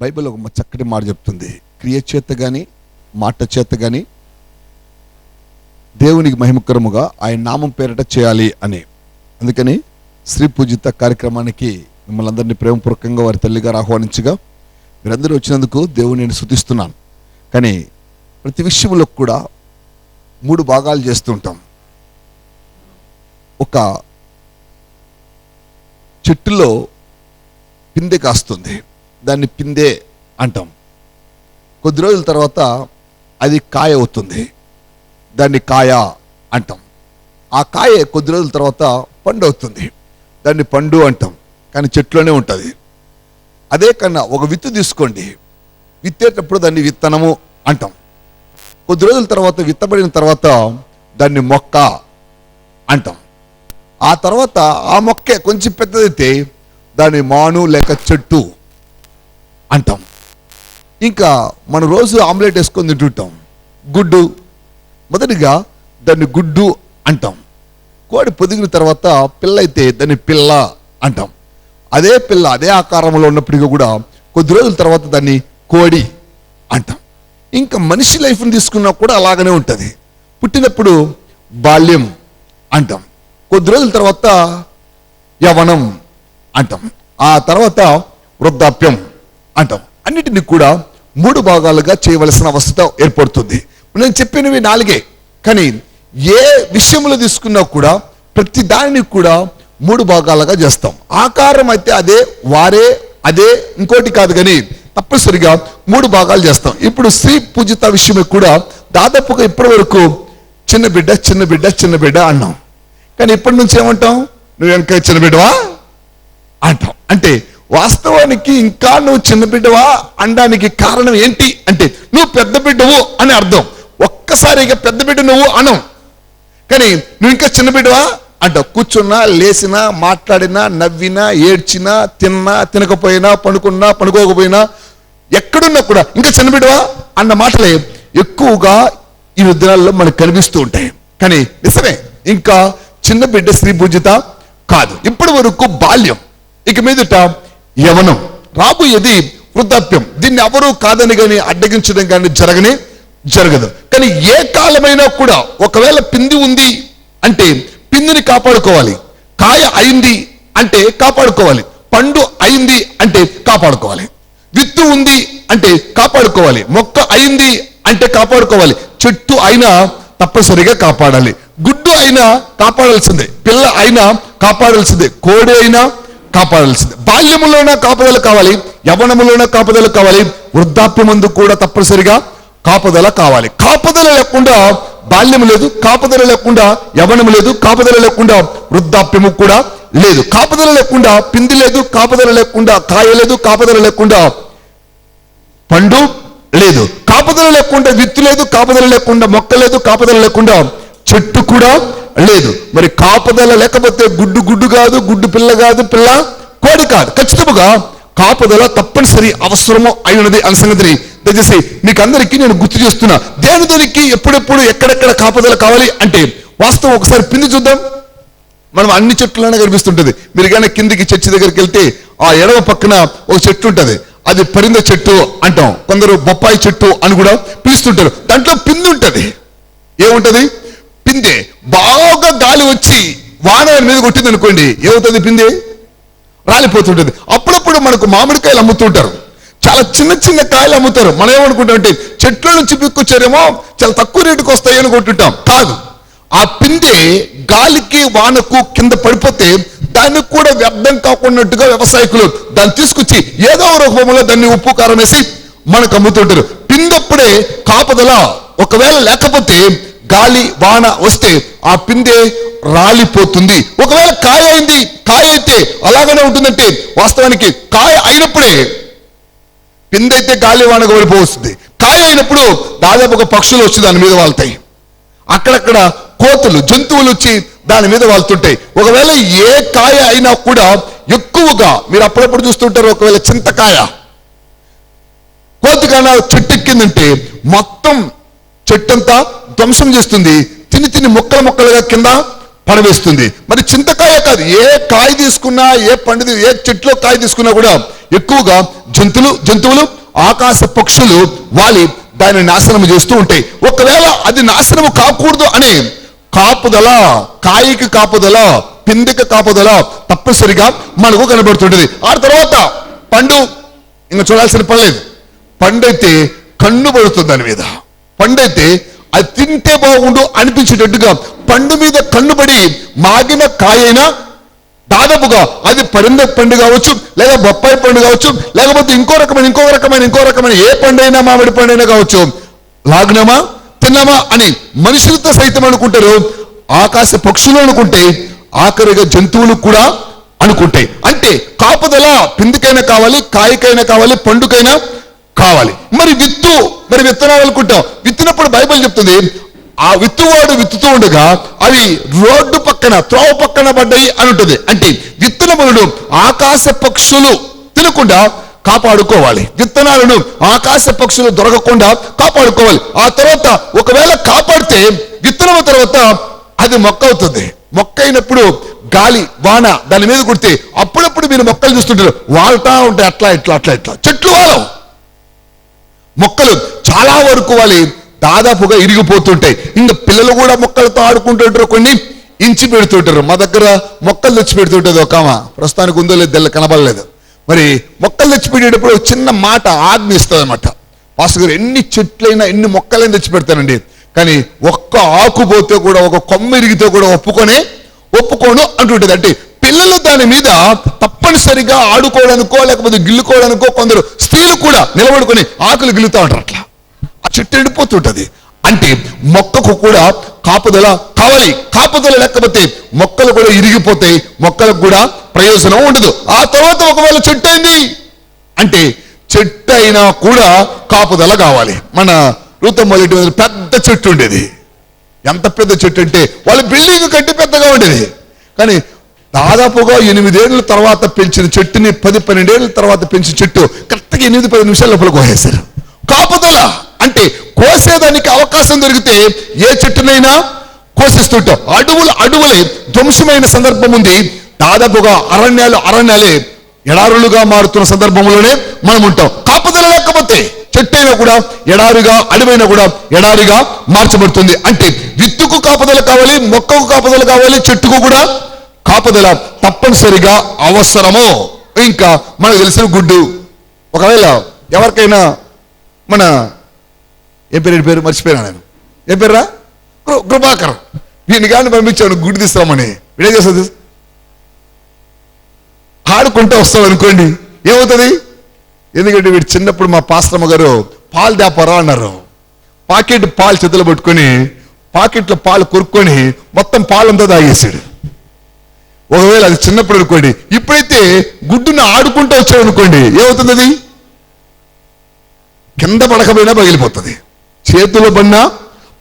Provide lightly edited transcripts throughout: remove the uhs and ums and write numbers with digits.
Bible ఒక చక్కటి మాట చెప్తుంది. క్రియ చేత కానీ మాట చేత కానీ దేవునికి మహిమకరముగా ఆయన నామం పేరట చేయాలి అని. అందుకని శ్రీ పూజిత కార్యక్రమానికి మిమ్మల్ని అందరినీ ప్రేమపూర్వకంగా వారి తల్లిగారు ఆహ్వానించగా మీరందరూ వచ్చినందుకు దేవుని నేను స్తుతిస్తున్నాను. కానీ ప్రతి విషయంలో కూడా 3 భాగాలు చేస్తుంటాం. ఒక చెట్టులో పిందె కాస్తుంది, దాన్ని పిందె అంటాం. కొద్ది రోజుల తర్వాత అది కాయ అవుతుంది, దాన్ని కాయ అంటాం. ఆ కాయ కొద్ది రోజుల తర్వాత పండు అవుతుంది, దాన్ని పండు అంటాం. కానీ చెట్లోనే ఉంటుంది. అదే కన్నా ఒక విత్తు తీసుకోండి, విత్తేటప్పుడు దాన్ని విత్తనము అంటాం. కొద్ది రోజుల తర్వాత విత్తబడిన తర్వాత దాన్ని మొక్క అంటాం. ఆ తర్వాత ఆ మొక్కే కొంచెం పెద్దదైతే దాన్ని మాను లేక చెట్టు అంటాం. ఇంకా మనం రోజు ఆమ్లెట్ వేసుకొని తింటుంటాం, గుడ్డు. మొదటిగా దాన్ని గుడ్డు అంటాం. కోడి పొదిగిన తర్వాత పిల్ల అయితే దాన్ని పిల్ల అంటాం. అదే పిల్ల అదే ఆకారంలో ఉన్నప్పటికీ కూడా కొద్ది రోజుల తర్వాత దాన్ని కోడి అంటాం. ఇంకా మనిషి లైఫ్ని తీసుకున్నా కూడా అలాగనే ఉంటుంది. పుట్టినప్పుడు బాల్యం అంటాం, కొద్ది రోజుల తర్వాత యవనం అంటాం, ఆ తర్వాత వృద్ధాప్యం అంటాం. అన్నిటినీ కూడా 3 భాగాలుగా చేయవలసిన అవసరం ఏర్పడుతుంది. నేను చెప్పినవి 4, కానీ ఏ విషయంలో తీసుకున్నా కూడా ప్రతి దానిని కూడా 3 భాగాలుగా చేస్తాం. ఆకారం అయితే అదే, వారే అదే, ఇంకోటి కాదు, కానీ తప్పనిసరిగా 3 భాగాలు చేస్తాం. ఇప్పుడు శ్రీ పూజిత విషయమే కూడా దాదాపుగా ఇప్పటి వరకు చిన్న బిడ్డ చిన్న బిడ్డ చిన్న బిడ్డ అన్నాం. కానీ ఇప్పటి నుంచి ఏమంటాం? నువ్వు ఇంకా చిన్న బిడ్డవా అంటాం. అంటే వాస్తవానికి ఇంకా నువ్వు చిన్న బిడ్డవా అనడానికి కారణం ఏంటి అంటే నువ్వు పెద్ద బిడ్డవు అని అర్థం. ఒక్కసారిగా పెద్ద బిడ్డ నువ్వు అనం, కానీ నువ్వు ఇంకా చిన్న బిడ్డవా అంటావు. కూర్చున్నా, లేచినా, మాట్లాడినా, నవ్వినా, ఏడ్చినా, తిన్నా, తినకపోయినా, పడుకున్నా, పడుకోకపోయినా, ఎక్కడున్నా కూడా ఇంకా చిన్న బిడ్డవా అన్న మాటలే ఎక్కువగా ఈ దినాల్లో మనకు కనిపిస్తూ ఉంటాయి. కానీ నిజమే, ఇంకా చిన్న బిడ్డ శ్రీ పూజిత కాదు. ఇప్పటి వరకు బాల్యం, ఇక మీదట యవనం, రాబోయేది వృద్ధాప్యం. దీన్ని ఎవరూ కాదని కానీ అడ్డగించడం కానీ జరగదు. కానీ ఏ కాలమైనా కూడా ఒకవేళ పిండి ఉంది అంటే పిండిని కాపాడుకోవాలి, కాయ అయింది అంటే కాపాడుకోవాలి, పండు అయింది అంటే కాపాడుకోవాలి, విత్తు ఉంది అంటే కాపాడుకోవాలి, మొక్క అయింది అంటే కాపాడుకోవాలి, చెట్టు అయినా తప్పనిసరిగా కాపాడాలి, గుడ్డు అయినా కాపాడాల్సిందే, పిల్ల అయినా కాపాడాల్సిందే, కోడి అయినా కాపాడాల్సిందే. బాల్యములోనే కాపుదల కావాలి, యవ్వనములోనే కాపుదల కావాలి, వృద్ధాప్యమందు కూడా తప్పనిసరిగా కాపుదల కావాలి. కాపుదల లేకుండా బాల్యం లేదు, కాపుదల లేకుండా యవ్వనం లేదు, కాపుదల లేకుండా వృద్ధాప్యము కూడా లేదు, కాపుదల లేకుండా పిండి లేదు, కాపుదల లేకుండా కాయ లేదు, కాపుదల లేకుండా పండు లేదు, కాపుదల లేకుండా విత్తు లేదు, కాపుదల లేకుండా మొక్క లేదు, కాపుదల లేకుండా చెట్టు కూడా లేదు. మరి కాపుదల లేకపోతే గుడ్డు కాదు, గుడ్డు పిల్ల కాదు, పిల్ల కోడి కాదు. ఖచ్చితంగా కాపుదల తప్పనిసరి అవసరము అయినది అనే సంగతిని దయచేసి మీకు అందరికీ నేను గుర్తు చేస్తున్నా. దేనికి ఎప్పుడెప్పుడు ఎక్కడెక్కడ కాపుదల కావాలి అంటే వాస్తవం ఒకసారి పిండి చూద్దాం. మనం అన్ని చెట్లలోనే కనిపిస్తుంటది. మీరు కానీ కిందికి చర్చి దగ్గరికి వెళ్తే ఆ ఎడమ పక్కన ఒక చెట్టు ఉంటుంది, అది పరింద చెట్టు అంటాం, కొందరు బొప్పాయి చెట్టు అని కూడా పిలుస్తుంటారు. దాంట్లో పిండి ఉంటుంది. ఏముంటది? పిందె. బాగా గాలి వచ్చి వాన మీద కొట్టింది అనుకోండి, ఏమవుతుంది? పిందె రాలిపోతుంటది. అప్పుడప్పుడు మనకు మామిడికాయలు అమ్ముతుంటారు, చాలా చిన్న చిన్న కాయలు అమ్ముతారు. మనం ఏమనుకుంటాం అంటే చెట్ల నుంచి పిక్కొచ్చారేమో చాలా తక్కువ రేటుకు వస్తాయి అనుకుంటుంటాం. కాదు, ఆ పిందె గాలికి వానకు కింద పడిపోతే దాన్ని కూడా వ్యర్థం కాకున్నట్టుగా వ్యవసాయకులు దాన్ని తీసుకొచ్చి ఏదో రూపంలో దాన్ని ఉప్పు కారం వేసి మనకు అమ్ముతుంటారు. పిందెప్పుడే కాపుదల. ఒకవేళ లేకపోతే గాలి వాన వస్తే ఆ పిందె రాలిపోతుంది. ఒకవేళ కాయ అయింది, కాయ అయితే అలాగనే ఉంటుందంటే వాస్తవానికి కాయ అయినప్పుడే పిందె అయితే గాలి వానకు పడిపోతుంది. కాయ అయినప్పుడు దాదాపు ఒక పక్షులు వచ్చి దాని మీద వాళ్తాయి, అక్కడక్కడ కోతులు జంతువులు వచ్చి దాని మీద వాళ్తుంటాయి. ఒకవేళ ఏ కాయ అయినా కూడా ఎక్కువగా మీరు అప్పుడప్పుడు చూస్తుంటారు, ఒకవేళ చింతకాయ కోతికాయ చెట్టు ఎక్కిందంటే మొత్తం చెట్టంతా ధ్వంసం చేస్తుంది, తిని ముక్కలుగా కింద పడవేస్తుంది. మరి చింతకాయ కాదు, ఏ కాయ తీసుకున్నా, ఏ పండు, ఏ చెట్లో కాయ తీసుకున్నా కూడా ఎక్కువగా జంతువులు ఆకాశ పక్షులు వాలి దాన్ని నాశనం చేస్తూ ఉంటాయి. ఒకవేళ అది నాశనం కాకూడదు అని కాపుదల, కాయికి కాపుదల, పిందెకి కాపుదల తప్పనిసరిగా మనకు కనబడుతుంటది. ఆ తర్వాత పండు ఇంకా చూడాల్సిన పని లేదు. పండైతే కన్ను పడుతుంది దాని మీద. పండైతే అది తింటే బాగుండు అనిపించేటట్టుగా పండు మీద కన్నుబడి మాగిన కాయైనా దాదాపుగా అది పరింద పండు కావచ్చు, లేదా బొప్పాయి పండు కావచ్చు, లేకపోతే ఇంకో రకమైన ఏ పండైనా మామిడి పండైనా కావచ్చు, లాగ్నమా తిన్నామా అని మనుషులతో సైతం అనుకుంటారు. ఆకాశ పక్షులు అనుకుంటే ఆఖరిగా జంతువులు కూడా అనుకుంటాయి. అంటే కాపుదల పిందికైనా కావాలి, కాయకైనా కావాలి, పండుకైనా కావాలి. మరి విత్తనాలు అనుకుంటాం. విత్తినప్పుడు బైబిల్ చెప్తుంది ఆ విత్తువాడు విత్తుతూ ఉండగా అవి రోడ్డు పక్కన, త్రోవ పక్కన పడ్డాయి అని ఉంటుంది. అంటే విత్తనములను ఆకాశ పక్షులు తినకుండా కాపాడుకోవాలి. విత్తనాలను ఆకాశ పక్షులు దొరకకుండా కాపాడుకోవాలి. ఆ తర్వాత ఒకవేళ కాపాడితే విత్తనం తర్వాత అది మొక్క అవుతుంది. మొక్క అయినప్పుడు గాలి వాన దాని మీద కుడితే అప్పుడప్పుడు మీరు మొక్కలు చూస్తుంటారు, వాళ్తా ఉంటాయి. అట్లా చెట్లు వాలం. మొక్కలు చాలా వరకు వాలి దాదాపుగా ఇరిగిపోతుంటాయి. ఇంకా పిల్లలు కూడా మొక్కలతో ఆడుకుంటుంటారు, కొన్ని ఇంచి పెడుతుంటారు. మా దగ్గర మొక్కలు తెచ్చి పెడుతుంటుంది ఒక ఆమె, ప్రస్తుతానికి ఉందో లేదు తెల్ల కనబడలేదు. మరి మొక్కలు తెచ్చి పెట్టేటప్పుడు చిన్న మాట ఆజ్ఞ ఇస్తుంది అనమాట. పాస్టర్ గారు ఎన్ని చెట్లైనా ఎన్ని మొక్కలైనా తెచ్చి పెడతానండి, కానీ ఒక్క ఆకు పోతే కూడా, ఒక కొమ్మ ఇరిగితే కూడా ఒప్పుకోను అంటుంటుంది. అంటే పిల్లలు దాని మీద తప్పనిసరిగా ఆడుకోవడానికో లేకపోతే గిల్లుకోవడానికో కొందరు స్త్రీలు కూడా నిలబడుకొని ఆకులు గిల్లుతూ ఉంటారు. అట్లా ఆ చెట్టు ఎండిపోతుంటది. అంటే మొక్కకు కూడా కాపుదల కావాలి. కాపుదల లేకపోతే మొక్కలు కూడా ఇరిగిపోతాయి, మొక్కలకు కూడా ప్రయోజనం ఉండదు. ఆ తర్వాత ఒకవేళ చెట్టు అయింది అంటే చెట్టు అయినా కూడా కాపుదల కావాలి. మన రూతమ్మ ఇంటి పెద్ద చెట్టు ఉండేది. ఎంత పెద్ద చెట్టు అంటే వాళ్ళ బిల్డింగ్ కంటే పెద్దగా ఉండేది. కానీ దాదాపుగా 8 ఏళ్ళ తర్వాత పెంచిన చెట్టుని 10-12 ఏళ్ళ తర్వాత పెంచిన చెట్టు కరెక్ట్గా 8-10 నిమిషాల లోపల కోసేశారు. కాపుదల అంటే కోసేదానికి అవకాశం దొరికితే ఏ చెట్టునైనా కోసేస్తుంటాం. అడవులే ధ్వంసమైన సందర్భం ఉంది. దాదాపుగా అరణ్యాలే ఎడారులుగా మారుతున్న సందర్భంలోనే మనం ఉంటాం. కాపుదల లేకపోతే చెట్టు అయినా కూడా ఎడారిగా, అడవైనా కూడా ఎడారిగా మార్చబడుతుంది. అంటే విత్తుకు కాపుదల కావాలి, మొక్కకు కాపుదల కావాలి, చెట్టుకు కూడా కాపుదల తప్పనిసరిగా అవసరము. ఇంకా మనకు తెలిసిన గుడ్డు, ఒకవేళ ఎవరికైనా మన ఏ పేరు మర్చిపోయినా నేను, ఏ పేరురా కృపాకర్, వీడిని కానీ పంపించాను గుడ్డు తీస్తామని, వీడే చేస్తుంది ఆడుకుంటూ వస్తాం అనుకోండి, ఏమవుతుంది? ఎందుకంటే వీడు చిన్నప్పుడు మా పాస్టమ్మ గారు పాలు దాపరా అన్నారు. పాకెట్ పాలు చేతులు పట్టుకొని పాకెట్లో పాలు కొరుక్కొని మొత్తం పాలంతా తాగేసాడు. ఒకవేళ అది చిన్నప్పుడు అనుకోండి. ఇప్పుడైతే గుడ్డును ఆడుకుంటూ వచ్చాడు అనుకోండి, ఏమవుతుంది? అది కింద పడకపోయినా పగిలిపోతుంది, చేతులు పడినా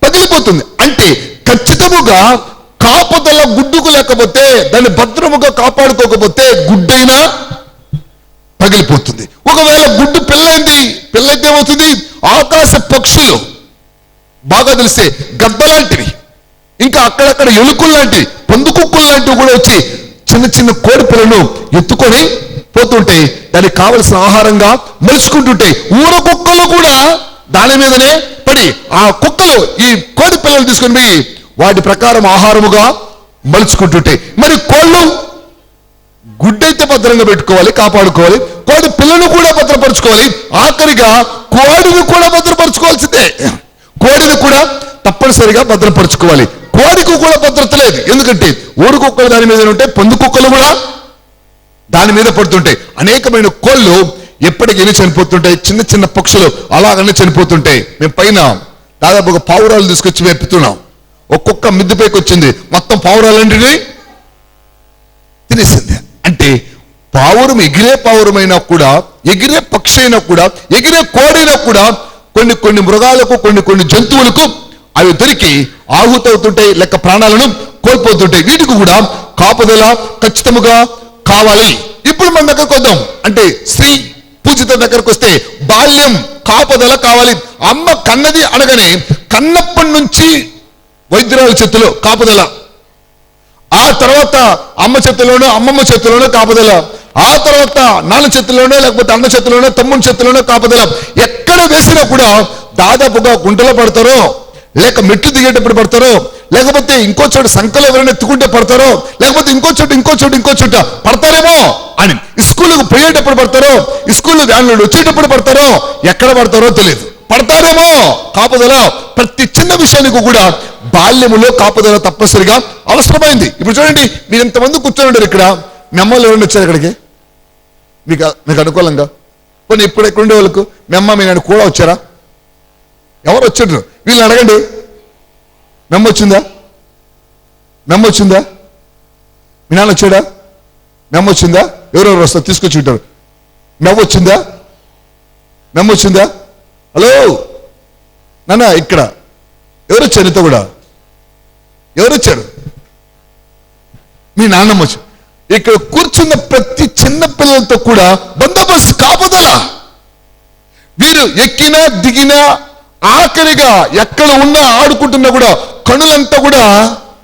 పగిలిపోతుంది. అంటే ఖచ్చితముగా కాపుదల గుడ్డుకు లేకపోతే, దాన్ని భద్రముగా కాపాడుకోకపోతే గుడ్డైనా పగిలిపోతుంది. ఒకవేళ గుడ్డు పిల్లైతే ఏమవుతుంది? ఆకాశ పక్షులు బాగా తెలిస్తే గద్దలాంటివి, ఇంకా అక్కడక్కడ ఎలుకలు లాంటివి, పందుకుక్కులు లాంటివి కూడా వచ్చి చిన్న చిన్న కోడి పిల్లలను ఎత్తుకొని పోతుంటాయి. దానికి కావలసిన ఆహారంగా మలుచుకుంటుంటాయి. ఊర కుక్కలు కూడా దాని మీదనే పడి ఆ కుక్కలు ఈ కోడి పిల్లలు తీసుకొని పోయి వాటి ప్రకారం ఆహారముగా మలుచుకుంటుంటాయి. మరి కోళ్ళు గుడ్డైతే భద్రంగా పెట్టుకోవాలి, కాపాడుకోవాలి. కోడి పిల్లలు కూడా భద్రపరచుకోవాలి. ఆఖరిగా కోడిని కూడా భద్రపరచుకోవాల్సిందే. కోడిని కూడా తప్పనిసరిగా భద్రపరచుకోవాలి. కోడికి కూడా భద్రత లేదు. ఎందుకంటే ఊరు కుక్కలు దాని మీద ఉంటాయి, పందు కుక్కలు కూడా దాని మీద పడుతుంటాయి. అనేకమైన కోళ్ళు ఎప్పటికైనా చనిపోతుంటాయి. చిన్న చిన్న పక్షులు అలాగనే చనిపోతుంటాయి. మేము పైన దాదాపుగా పావురాలు తీసుకొచ్చి వేపుతున్నాం. ఒక్కొక్క మిద్దెపైకి వచ్చింది, మొత్తం పావురాలంటిని తినేసింది. అంటే పావురం ఎగిరే పావురమైనా కూడా, ఎగిరే పక్షి అయినా కూడా, ఎగిరే కోడైనా కూడా కొన్ని మృగాలకు, కొన్ని జంతువులకు అవి దొరికి ఆహుతవుతుంటాయి, లెక్క ప్రాణాలను కోల్పోతుంటాయి. వీటికి కూడా కాపుదల ఖచ్చితంగా కావాలి. ఇప్పుడు మన దగ్గరకు వద్దాం. అంటే స్త్రీ పూజిత దగ్గరకు వస్తే బాల్యం కాపుదల కావాలి. అమ్మ కన్నది అనగానే కన్నప్పటి నుంచి వైద్యురాల చేతిలో కాపుదల, ఆ తర్వాత అమ్మ చేతిలోనూ అమ్మమ్మ చేతిలోనూ కాపుదల, ఆ తర్వాత నాన్న చేతిలోనో లేకపోతే అన్న చేతిలోనో తమ్ముని చేతిలోనో కాపుదల. ఎక్కడ వేసినా కూడా దాదాపుగా గుంటలో పడతారో, లేక మెట్లు దిగేటప్పుడు పడతారో, లేకపోతే ఇంకో చోట సంఖ్యలో ఎవరైనా ఎత్తుకుంటే పడతారో, లేకపోతే ఇంకో చోట పడతారేమో అని. స్కూల్కి పోయేటప్పుడు పడతారో, స్కూల్ వ్యాన్లు వచ్చేటప్పుడు పడతారో, ఎక్కడ పడతారో తెలియదు, పడతారేమో. కాపుదల ప్రతి చిన్న విషయానికి కూడా బాల్యములో కాపుదల తప్పనిసరిగా అవసరమైంది. ఇప్పుడు చూడండి, మీరు ఇంతమంది కూర్చొని ఉంటారు ఇక్కడ, మీ అమ్మలు ఎవరైనా వచ్చారు ఇక్కడికి మీకు అనుకూలంగా? కొన్ని ఇప్పుడు ఎక్కడ ఉండే వాళ్ళకు మీ అమ్మ మీ నాన్న కూడా వచ్చారా? ఎవరు వచ్చారు? వీళ్ళని అడగండి, మెమ్మ వచ్చిందా? మీ నాన్న వచ్చాడా? మెమ్మ వచ్చిందా? ఎవరెవరు వస్తారు తీసుకొచ్చి ఉంటారు. మెమ్మ వచ్చిందా? హలో నాన్న, ఇక్కడ ఎవరు వచ్చారు? ఇంత కూడా ఎవరు వచ్చారు? మీ నాన్నమ్మ వచ్చారు. ఇక్కడ కూర్చున్న ప్రతి చిన్న పిల్లలతో కూడా బందోబస్తు, కాపుదల. వీరు ఎక్కినా దిగినా ఆఖరిగా ఎక్కడ ఉన్నా ఆడుకుంటున్నా కూడా కనులంతా కూడా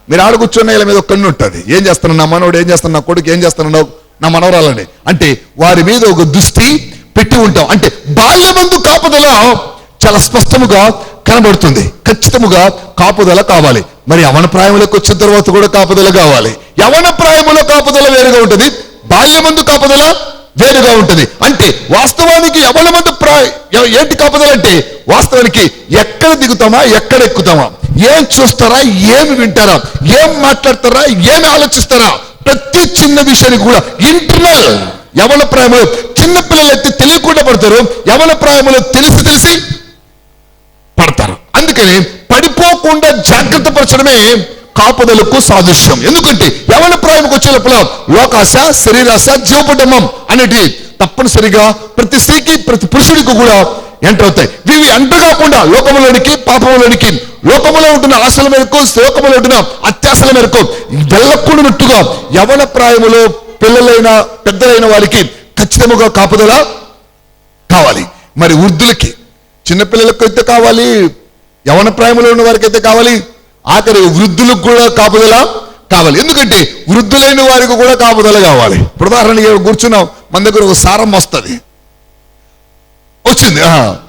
మీరు ఆడుకూర్చున్న ఇలా మీద ఒక కన్ను ఉంటుంది. ఏం చేస్తాను నా మనవడు, ఏం చేస్తాను నా కొడుకు, ఏం చేస్తాను నా మనవరాలని, అంటే వారి మీద ఒక దృష్టి పెట్టి ఉంటాం. అంటే బాల్యమందు కాపుదల చాలా స్పష్టముగా కనబడుతుంది. ఖచ్చితముగా కాపుదల కావాలి. మరి యవన ప్రాయములకు వచ్చిన తర్వాత కూడా కాపుదల కావాలి. యవన ప్రాయములో కాపుదల వేరుగా ఉంటుంది, బాల్యమందు కాపుదల వేరుగా ఉంటుంది. అంటే వాస్తవానికి యవనమందు ఏంటి కాపుదల అంటే, వాస్తవానికి ఎక్కడ దిగుతామా, ఎక్కడ ఎక్కుతామా, ఏం చూస్తారా, ఏమి వింటారా, ఏం మాట్లాడతారా, ఏమి ఆలోచిస్తారా, ప్రతి చిన్న విషయానికి కూడా ఇంటర్నల్. యవన ప్రాయములో చిన్న పిల్లలు అయితే తెలియకుండా పడతారు, యవన ప్రాయములో తెలిసి పడతారు. అందుకని పడిపోకుండా జాగ్రత్త పరచడమే కాపుదలకు సాదృశ్యం. ఎందుకంటే యవన ప్రాయంకి వచ్చే లోపల లోకాశ, శరీరాశ, జీవపడమం అనేటివి తప్పనిసరిగా ప్రతి స్త్రీకి ప్రతి పురుషుడికి కూడా ఎంటర్ అవుతాయి. ఇవి అంటకాకుండా లోకములోనికి, పాపములోనికి, లోకములో ఉంటున్న ఆశల మేరకు, లోకములో ఉంటున్న అత్యాశల మేరకు వెళ్ళకూడనట్టుగా యవన ప్రాయములో పిల్లలైన పెద్దలైన వారికి ఖచ్చితంగా కాపుదల కావాలి. మరి వృద్ధులకి, చిన్నపిల్లలకు అయితే కావాలి, యవన ప్రాయంలో ఉన్న వారికి అయితే కావాలి, ఆఖరి వృద్ధులకు కూడా కాపుదల కావాలి. ఎందుకంటే వృద్ధులైన వారికి కూడా కాపుదల కావాలి. ఇప్పుడు ఉదాహరణకి కూర్చున్నాం, మన దగ్గర ఒక సారం వచ్చింది,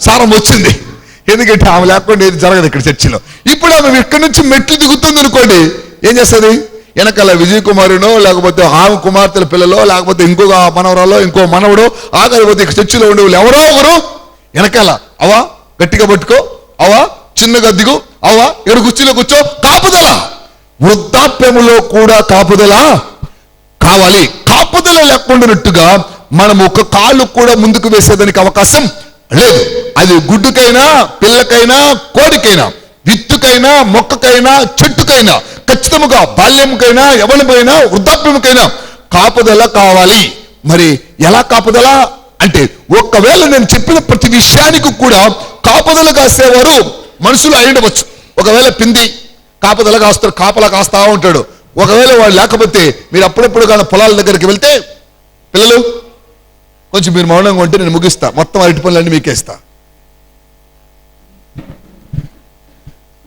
సారం వచ్చింది. ఎందుకంటే ఆమె లేకుండా ఏది జరగదు ఇక్కడ చర్చిలో. ఇప్పుడు ఆమె ఇక్కడి నుంచి మెట్లు దిగుతుంది అనుకోండి, ఏం చేస్తుంది? వెనకాల విజయ్ కుమారునో, లేకపోతే ఆమె కుమార్తెల పిల్లలో, లేకపోతే ఇంకొక మనవరాలో, ఇంకో మనవడో, ఆఖరిపోతే చర్చిలో ఉండే వాళ్ళు ఎవరో ఒకరు వెనకాల, అవా గట్టిగా పట్టుకో, అవా చిన్నగా దిగు, అవా ఇక్కడ కుర్చీలో కూర్చో. కాపుదల. వృద్ధాప్యములో కూడా కాపుదల కావాలి. కాపుదల లేకుండానట్టుగా మనం ఒక కాళ్ళు కూడా ముందుకు వేసేదానికి అవకాశం లేదు. అది గుడ్డుకైనా, పిల్లకైనా, కోడికైనా, విత్తుకైనా, మొక్కకైనా, చెట్టుకైనా ఖచ్చితంగా బాల్యంకైనా, యవనమైనా, వృద్ధాప్యముకైనా కాపుదల కావాలి. మరి ఎలా కాపుదల అంటే, ఒకవేళ నేను చెప్పిన ప్రతి విషయానికి కూడా కాపుదల కాసేవారు మనుషులు అయి ఉండవచ్చు. ఒకవేళ పిండి కాపుదల కాస్తారు, కాపలా కాస్తా ఉంటాడు. ఒకవేళ వాడు లేకపోతే మీరు అప్పుడప్పుడు కానీ పొలాల దగ్గరికి వెళ్తే, పిల్లలు కొంచెం మీరు మౌనంగా ఉంటే నేను ముగిస్తా, మొత్తం అరటి పనులన్నీ మీకేస్తా.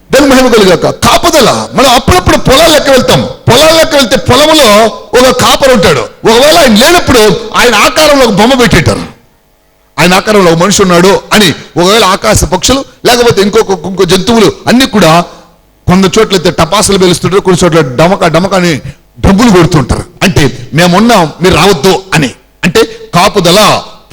దాని మహిమ కలుగాక. కాపుదల. మనం అప్పుడప్పుడు పొలాల లెక్క వెళ్తాం. పొలాల లెక్క వెళ్తే పొలంలో ఒక కాపరు ఉంటాడు. ఒకవేళ ఆయన లేనప్పుడు ఆయన ఆకారంలో ఒక బొమ్మ పెట్టేటారు, ఆయన ఆకారంలో ఒక మనిషి ఉన్నాడు అని. ఒకవేళ ఆకాశ పక్షులు లేకపోతే ఇంకో జంతువులు అన్ని కూడా కొంత చోట్ల అయితే టపాసులు పేలుస్తుంటారు, కొన్ని చోట్ల డమకాని డబ్బులు కొడుతుంటారు. అంటే మేమున్నాం, మీరు రావద్దు అని. అంటే కాపుదల.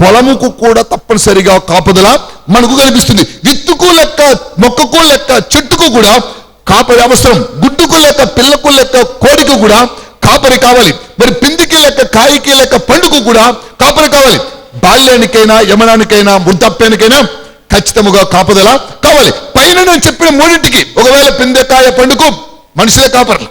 పొలముకు కూడా తప్పనిసరిగా కాపుదల మనకు కనిపిస్తుంది. విత్తుకు లెక్క, మొక్కకు లెక్క, చెట్టుకు కూడా కాపరి అవసరం. గుడ్డుకు లెక్క, పిల్లకు లెక్క, కోడికి కూడా కాపరి కావాలి. మరి పిండికి లెక్క, కాయకి లెక్క, పండుకు కూడా కాపరి కావాలి. బాల్యానికైనా, యమనానికైనా, వృద్ధాప్యానికైనా ఖచ్చితముగా కాపుదల కావాలి. పైన నేను చెప్పిన మూడింటికి, ఒకవేళ పిందె, కాయ, పండుకు మనుషులే కాపర్లు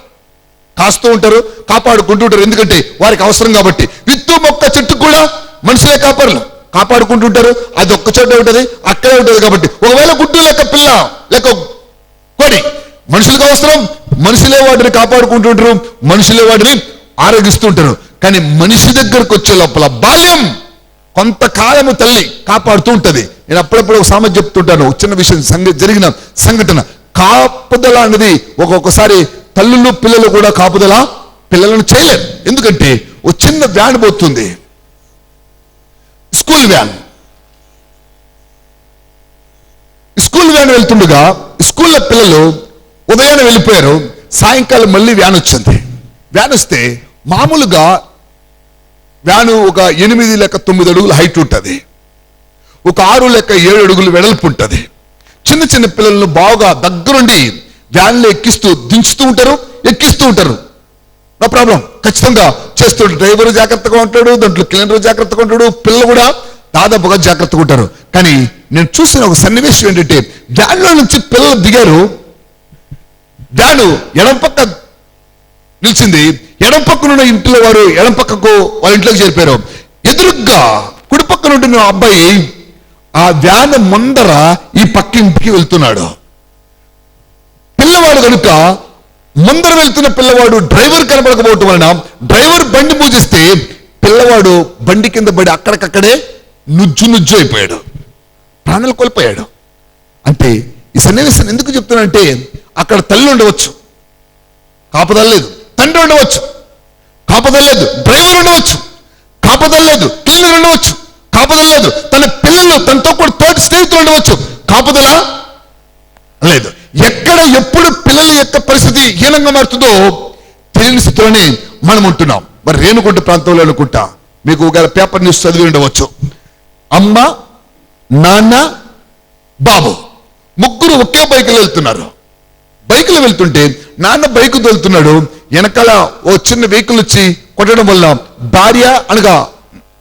కాస్తూ ఉంటారు, కాపాడుకుంటూ ఉంటారు. ఎందుకంటే వారికి అవసరం కాబట్టి. విత్తు, మొక్క, చెట్టు కూడా మనుషులే కాపర్లు కాపాడుకుంటుంటారు. అది ఒక్క చోట ఉంటుంది, అక్కడే ఉంటుంది కాబట్టి. ఒకవేళ గుడ్డు లెక్క, పిల్ల లెక్క, కోడి మనుషులకు అవసరం, మనుషులే వాటిని కాపాడుకుంటుంటారు, మనుషులే వాటిని ఆరోగిస్తుంటారు. కానీ మనిషి దగ్గరకు వచ్చే లోపల బాల్యం కొంతకాలము తల్లి కాపాడుతూ ఉంటది. నేను అప్పుడప్పుడు ఒక సామెత చెప్తుంటాను, చిన్న విషయం, జరిగిన సంఘటన. కాపుదల అనేది ఒక్కొక్కసారి తల్లులు, పిల్లలు కూడా కాపుదల పిల్లలను చేయలేరు. ఎందుకంటే ఒక చిన్న వ్యాన్ పోతుంది, స్కూల్ వ్యాన్ వెళ్తుండగా స్కూల్లో పిల్లలు ఉదయాన్నే వెళ్ళిపోయారు. సాయంకాలం మళ్ళీ వ్యాన్ వచ్చింది. వ్యాన్ వస్తే మామూలుగా వ్యాను ఒక 8 లేక 9 అడుగుల హైట్ ఉంటుంది, ఒక 6 లేక 7 అడుగులు వెడల్పు ఉంటుంది. చిన్న చిన్న పిల్లలను బాగా దగ్గరుండి వ్యాన్లో దించుతూ ఉంటారు, ఎక్కిస్తూ ఉంటారు. నో ప్రాబ్లం, ఖచ్చితంగా చేస్తాడు. డ్రైవర్ జాగ్రత్తగా ఉంటాడు, దాంట్లో క్లీనర్ జాగ్రత్తగా ఉంటాడు, పిల్లలు కూడా దాదాపుగా జాగ్రత్తగా ఉంటారు. కానీ నేను చూసిన ఒక సన్నివేశం ఏంటంటే, వ్యాన్లో నుంచి పిల్లలు దిగారు. వ్యాను ఎడం పక్క నిలిచింది. ఎడం పక్కనున్న ఇంట్లో వారు ఎడం పక్కకు వాళ్ళ ఇంట్లోకి చేరిపోయారు. ఎదురుగ్గా కుడి పక్కన ఉంటున్న అబ్బాయి ఆ వ్యాన్ ముందర ఈ పక్క ఇంటికి వెళ్తున్నాడు. పిల్లవాడు కనుక ముందర వెళ్తున్న పిల్లవాడు డ్రైవర్ కనబడకపోవటం వలన డ్రైవర్ బండి పూజిస్తే పిల్లవాడు బండి కింద పడి అక్కడికక్కడే నుజ్జు అయిపోయాడు, ప్రాణాలు కోల్పోయాడు. అంటే ఈ సన్నివేశం ఎందుకు చెప్తున్నానంటే, అక్కడ తల్లి ఉండవచ్చు, కాపుదల లేదు. తండ్రి ఉండవచ్చు, కాపుదల లేదు. డ్రైవర్ ఉండవచ్చు, కాపుదల లేదు. క్లీనర్ ఉండవచ్చు, కాపుదల లేదు. తన పిల్లలు, తనతో కూడా తోటి స్నేహితులు ఉండవచ్చు, కాపుదల లేదు. ఎక్కడ ఎప్పుడు పిల్లల యొక్క పరిస్థితి హీనంగా మారుతుందో తెలియని స్థితిలోనే మనం ఉంటున్నాం. మరి రేణుగుంట ప్రాంతంలో అనుకుంటా మీకు ఒక పేపర్ న్యూస్ చదివి ఉండవచ్చు. అమ్మ, నాన్న, బాబు ముగ్గురు ఒకే బైకులో వెళ్తున్నారు. బైకులో వెళ్తుంటే నాన్న బైకు తోలుతున్నాడు, వెనకాల ఓ చిన్న వెహికల్ వచ్చి కొట్టడం వల్ల భార్య అనగా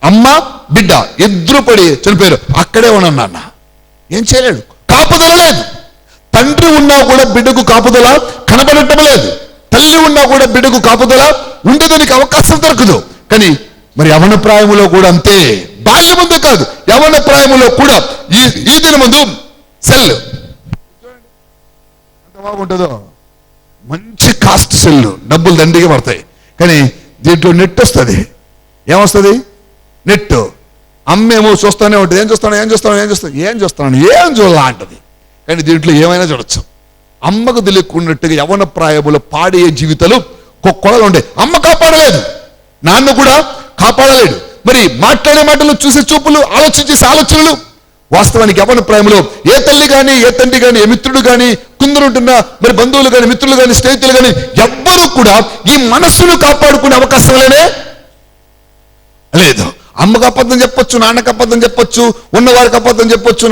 అమ్మ బిడ్డ ఇద్దరు పడి చనిపోయారు. అక్కడే ఉన్నాను. నాన్న ఏం చేయలేడు, కాపుదల లేదు. తండ్రి ఉన్నా కూడా బిడ్డకు కాపుదల కనబడటం లేదు. తల్లి ఉన్నా కూడా బిడ్డకు కాపుదల ఉండేదానికి అవకాశం దొరకదు. కానీ మరి యవన ప్రాయములో కూడా అంతే. బాల్య ముందు కాదు, యవన ప్రాయములో కూడా ఈ దిన ముందు సెల్ ఎంత బాగుంటుందో, మంచి కాస్ట్ సెల్, డబ్బులు దండిగా పడతాయి. కానీ దీంట్లో నెట్ వస్తుంది. ఏమొస్తుంది? నెట్. అమ్మేమో చూస్తానే ఉంటుంది, ఏం చూడాలా అంటది. కానీ దీంట్లో ఏమైనా చూడొచ్చు. అమ్మకు తెలియకున్నట్టుగా యవన ప్రాయములో పాడే జీవితాలు కొడలు ఉండే. అమ్మ కాపాడలేదు, నాన్న కూడా కాపాడలేడు. మరి మాట్లాడే మాటలు, చూసే చూపులు, ఆలోచించే ఆలోచనలు, వాస్తవానికి యవన ప్రాయంలో ఏ తల్లి కానీ, ఏ తండ్రి కానీ, ఏ మిత్రుడు కానీ, కుందరుంటున్న మరి బంధువులు కానీ, మిత్రులు కానీ, స్నేహితులు కానీ ఎవ్వరూ కూడా ఈ మనస్సును కాపాడుకునే అవకాశం లేదు. అమ్మకు అబద్ధం చెప్పొచ్చు, నాన్నకు అబద్ధం చెప్పొచ్చు, ఉన్నవారికి అబద్ధం చెప్పొచ్చు,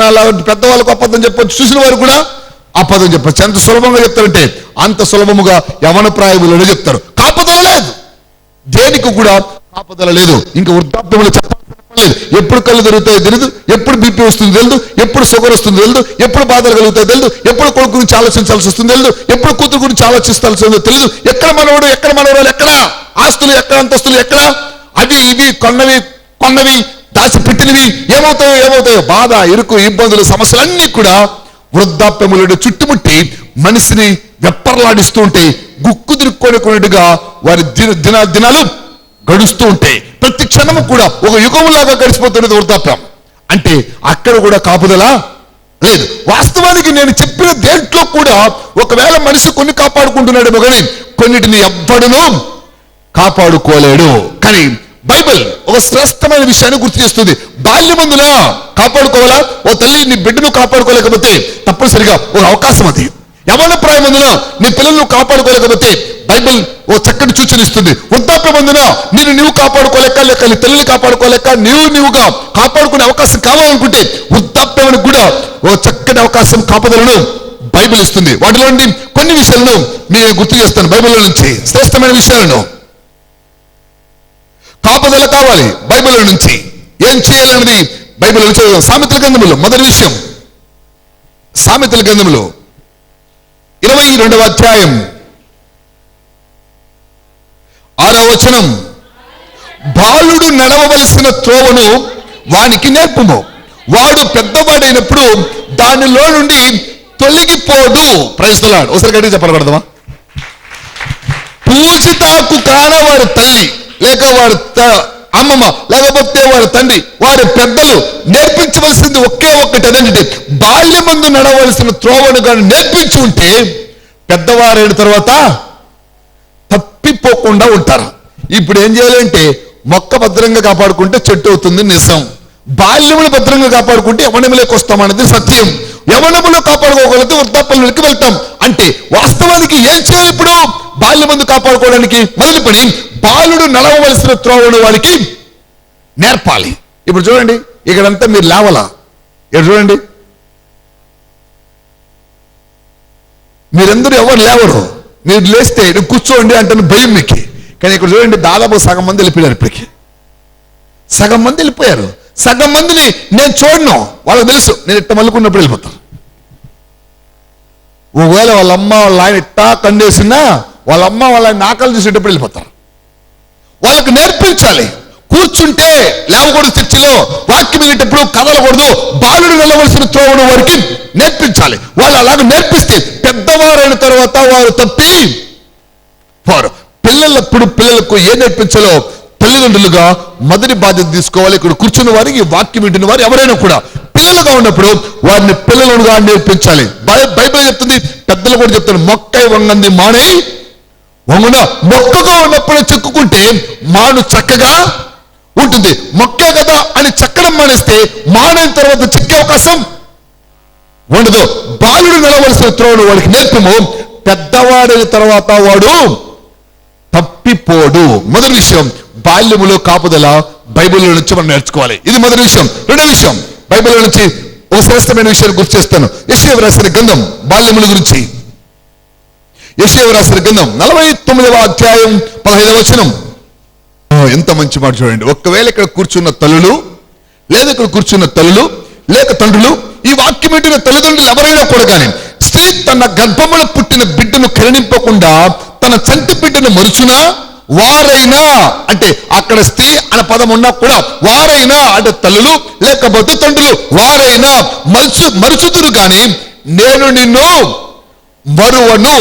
పెద్దవాళ్ళకు అబద్ధం చెప్పొచ్చు, చూసిన వారు కూడా అబద్ధం చెప్పొచ్చు. ఎంత సులభంగా చెప్తారంటే అంత సులభముగా యవన ప్రాయములోనే చెప్తారు. కాపుదల లేదు, దేనికి కూడా కాపుదల లేదు. ఇంకా వృద్ధాప్యంలో చెప్పాల్సిన లేదు. ఎప్పుడు కళ్ళు దొరుకుతాయో తెలియదు, ఎప్పుడు బీపీ వస్తుంది తెలియదు, ఎప్పుడు షుగర్ వస్తుంది తెలియదు, ఎప్పుడు బాధలు కలుగుతాయో తెలియదు, ఎప్పుడు కొడుకు గురించి ఆలోచించాల్సి వస్తుంది తెలియదు, ఎప్పుడు కూతురు గురించి ఆలోచించాల్సి ఉందో తెలియదు. ఎక్కడ మనవడు, ఎక్కడ మనవరాలు, ఎక్కడ ఆస్తులు, ఎక్కడ అంతస్తులు, ఎక్కడ అవి ఇవి కొన్నవి దాచిపెట్టినవి ఏమవుతాయో బాధ, ఇరుకు, ఇబ్బందులు, సమస్యలన్నీ కూడా వృద్ధాప్యములను చుట్టుముట్టి మనిషిని వెప్పర్లాడిస్తూ ఉంటే, గుక్కు దిరుక్కొనిగా వారి దినాలు గడుస్తూ ఉంటాయి. ప్రతి క్షణము కూడా ఒక యుగంలాగా గడిచిపోతున్నది వృద్ధాప్యం. అంటే అక్కడ కూడా కాపుదల లేదు. వాస్తవానికి నేను చెప్పిన దేంట్లో కూడా ఒకవేళ మనిషి కొన్ని కాపాడుకుంటున్నాడేమో కానీ కొన్నిటిని ఎవ్వడునూ కాపాడుకోలేడు. కానీ బైబిల్ ఒక శ్రేష్టమైన విషయాన్ని గుర్తు చేస్తుంది. బాల్యమందులా కాపాడుకోవాలా? ఓ తల్లి నీ బిడ్డను కాపాడుకోలేకపోతే తప్పనిసరిగా ఒక అవకాశం అది. యవన ప్రాయమందున నీ పిల్లలను కాపాడుకోలేకపోతే బైబిల్ ఓ చక్కటి సూచన ఇస్తుంది. వృద్ధాప్యమందున నీవు కాపాడుకోలేక, లేక నీ తల్లిని కాపాడుకోలేక నీవుగా కాపాడుకునే అవకాశం కావాలనుకుంటే వృద్ధాప్యానికి కూడా ఓ చక్కటి అవకాశం, కాపుదలను బైబిల్ ఇస్తుంది. వాటిలో కొన్ని విషయాలను నేను గుర్తు చేస్తాను. బైబిల్లో నుంచి శ్రేష్టమైన విషయాలను. కాపుదల కావాలి బైబిల్ నుంచి. ఏం చేయాలన్నది బైబిల్ నుంచి సామెతల గ్రంథములో మొదటి విషయం. సామెతల గ్రంథములో 22వ అధ్యాయం 6వ వచనం. బాలుడు నడవవలసిన త్రోవను వానికి నేర్పుము, వాడు పెద్దవాడైనప్పుడు దానిలో నుండి తొలగిపోడు. Praise the lord. ఒకసారి గట్టిగా చెప్పబడదామా? పూజితాకు కాన వారి తల్లి, లేక వారి అమ్మమ్మ, లేకపోతే వారి తండ్రి, వారి పెద్దలు నేర్పించవలసింది ఒకే ఒక్కటి. అదేంటంటే బాల్యమందు నడవలసిన త్రోవను కానీ నేర్పించి ఉంటే పెద్దవారైన తర్వాత తప్పిపోకుండా ఉంటారు. ఇప్పుడు ఏం చేయాలంటే మొక్క భద్రంగా కాపాడుకుంటే చెట్టు అవుతుంది నిజం. బాల్యములు భద్రంగా కాపాడుకుంటే యవ్వనములోకి వస్తామన్నది సత్యం. యవ్వనములో కాపాడుకోగలిగితే వృద్ధాప్యంలోకి వెళ్తాం. అంటే వాస్తవానికి ఏం చేయాలి? ఇప్పుడు బాల్యమందు కాపాడుకోవడానికి మొదటి పని, బాలుడు నడవవలసిన త్రోవను వారికి నేర్పాలి. ఇప్పుడు చూడండి, ఇక్కడంతా మీరు లేవలా, ఇక్కడ చూడండి, మీరందరూ ఎవరు లేవరు. మీరు లేస్తే కూర్చోండి అంటే భయం మీకు. కానీ ఇక్కడ చూడండి, దాదాపు సగం మంది వెళ్ళిపోయారు. ఇప్పటికి సగం మంది వెళ్ళిపోయారు. సగం మందిని నేను చూడను, వాళ్ళకి తెలుసు నేను ఇట్ట మలుకున్నప్పుడు వెళ్ళిపోతాను. ఒకవేళ వాళ్ళ అమ్మ వాళ్ళ ఆయన ఇట్టా కండేసినా వాళ్ళ అమ్మ వాళ్ళ ఆయన ఆకలి చూసేటప్పుడు వెళ్ళిపోతారు. వాళ్ళకి నేర్పించాలి. కూర్చుంటే లేవకూడదు, చర్చిలో వాక్యం వినేటప్పుడు కదలకూడదు, బాలుడు వెళ్ళవలసిన త్రోవను వారికి నేర్పించాలి. వాళ్ళు అలాగ నేర్పిస్తే పెద్దవారైన తర్వాత వారు తప్పి వారు పిల్లలకు ఏం నేర్పించాలో తల్లిదండ్రులుగా మొదటి బాధ్యత తీసుకోవాలి. ఇక్కడ కూర్చున్న వారికి, వాక్యం వింటున్న వారు ఎవరైనా కూడా పిల్లలుగా ఉన్నప్పుడు వారిని పిల్లలుగా నేర్పించాలి. బైబిల్ చెప్తుంది, పెద్దలు కూడా చెప్తారు, మొక్కై వంగంది మానై వంగున. మొక్కగా ఉన్నప్పుడు చెక్కుకుంటే మాను చక్కగా ఉంటుంది. మొక్కే కదా అని చక్కడం మానేస్తే మానైన తర్వాత చిక్కే అవకాశం ఉండదు. బాలుడు నిలవలసిన త్రోవను వాడికి నేర్పము, పెద్దవాడైన తర్వాత వాడు తప్పిపోడు. మొదటి విషయం, బాల్యములో కాపుదల బైబిల్లో నుంచి మనం నేర్చుకోవాలి. ఇది మొదటి విషయం. రెండో విషయం, బైబిల్లో నుంచి ఒక శ్రేష్టమైన విషయాన్ని గుర్తు చేస్తాను. యెషయా రాసిన గ్రంథం బాల్యముల గురించి. యెషయా రాసిన గ్రంథం 49వ అధ్యాయం 15వ వచనం. ఎంత మంచి మాట చూడండి. ఒకవేళ ఇక్కడ కూర్చున్న తల్లులు, లేదా ఇక్కడ కూర్చున్న తల్లులు లేక తండ్రులు, ఈ వాక్యం వింటున్న తల్లిదండ్రులు ఎవరైనా కూడా కానీ, స్త్రీ తన గర్భములో పుట్టిన బిడ్డను కరుణింపకుండా తన చంటి బిడ్డను మరుచునా, వారైనా, అంటే అక్కడ స్త్రీ అనే పదం ఉన్నా కూడా వారైనా అంటే తల్లులు లేకపోతే తండ్రులు, వారైనా మరుచుదురు కానీ నేను నిన్ను మరువను.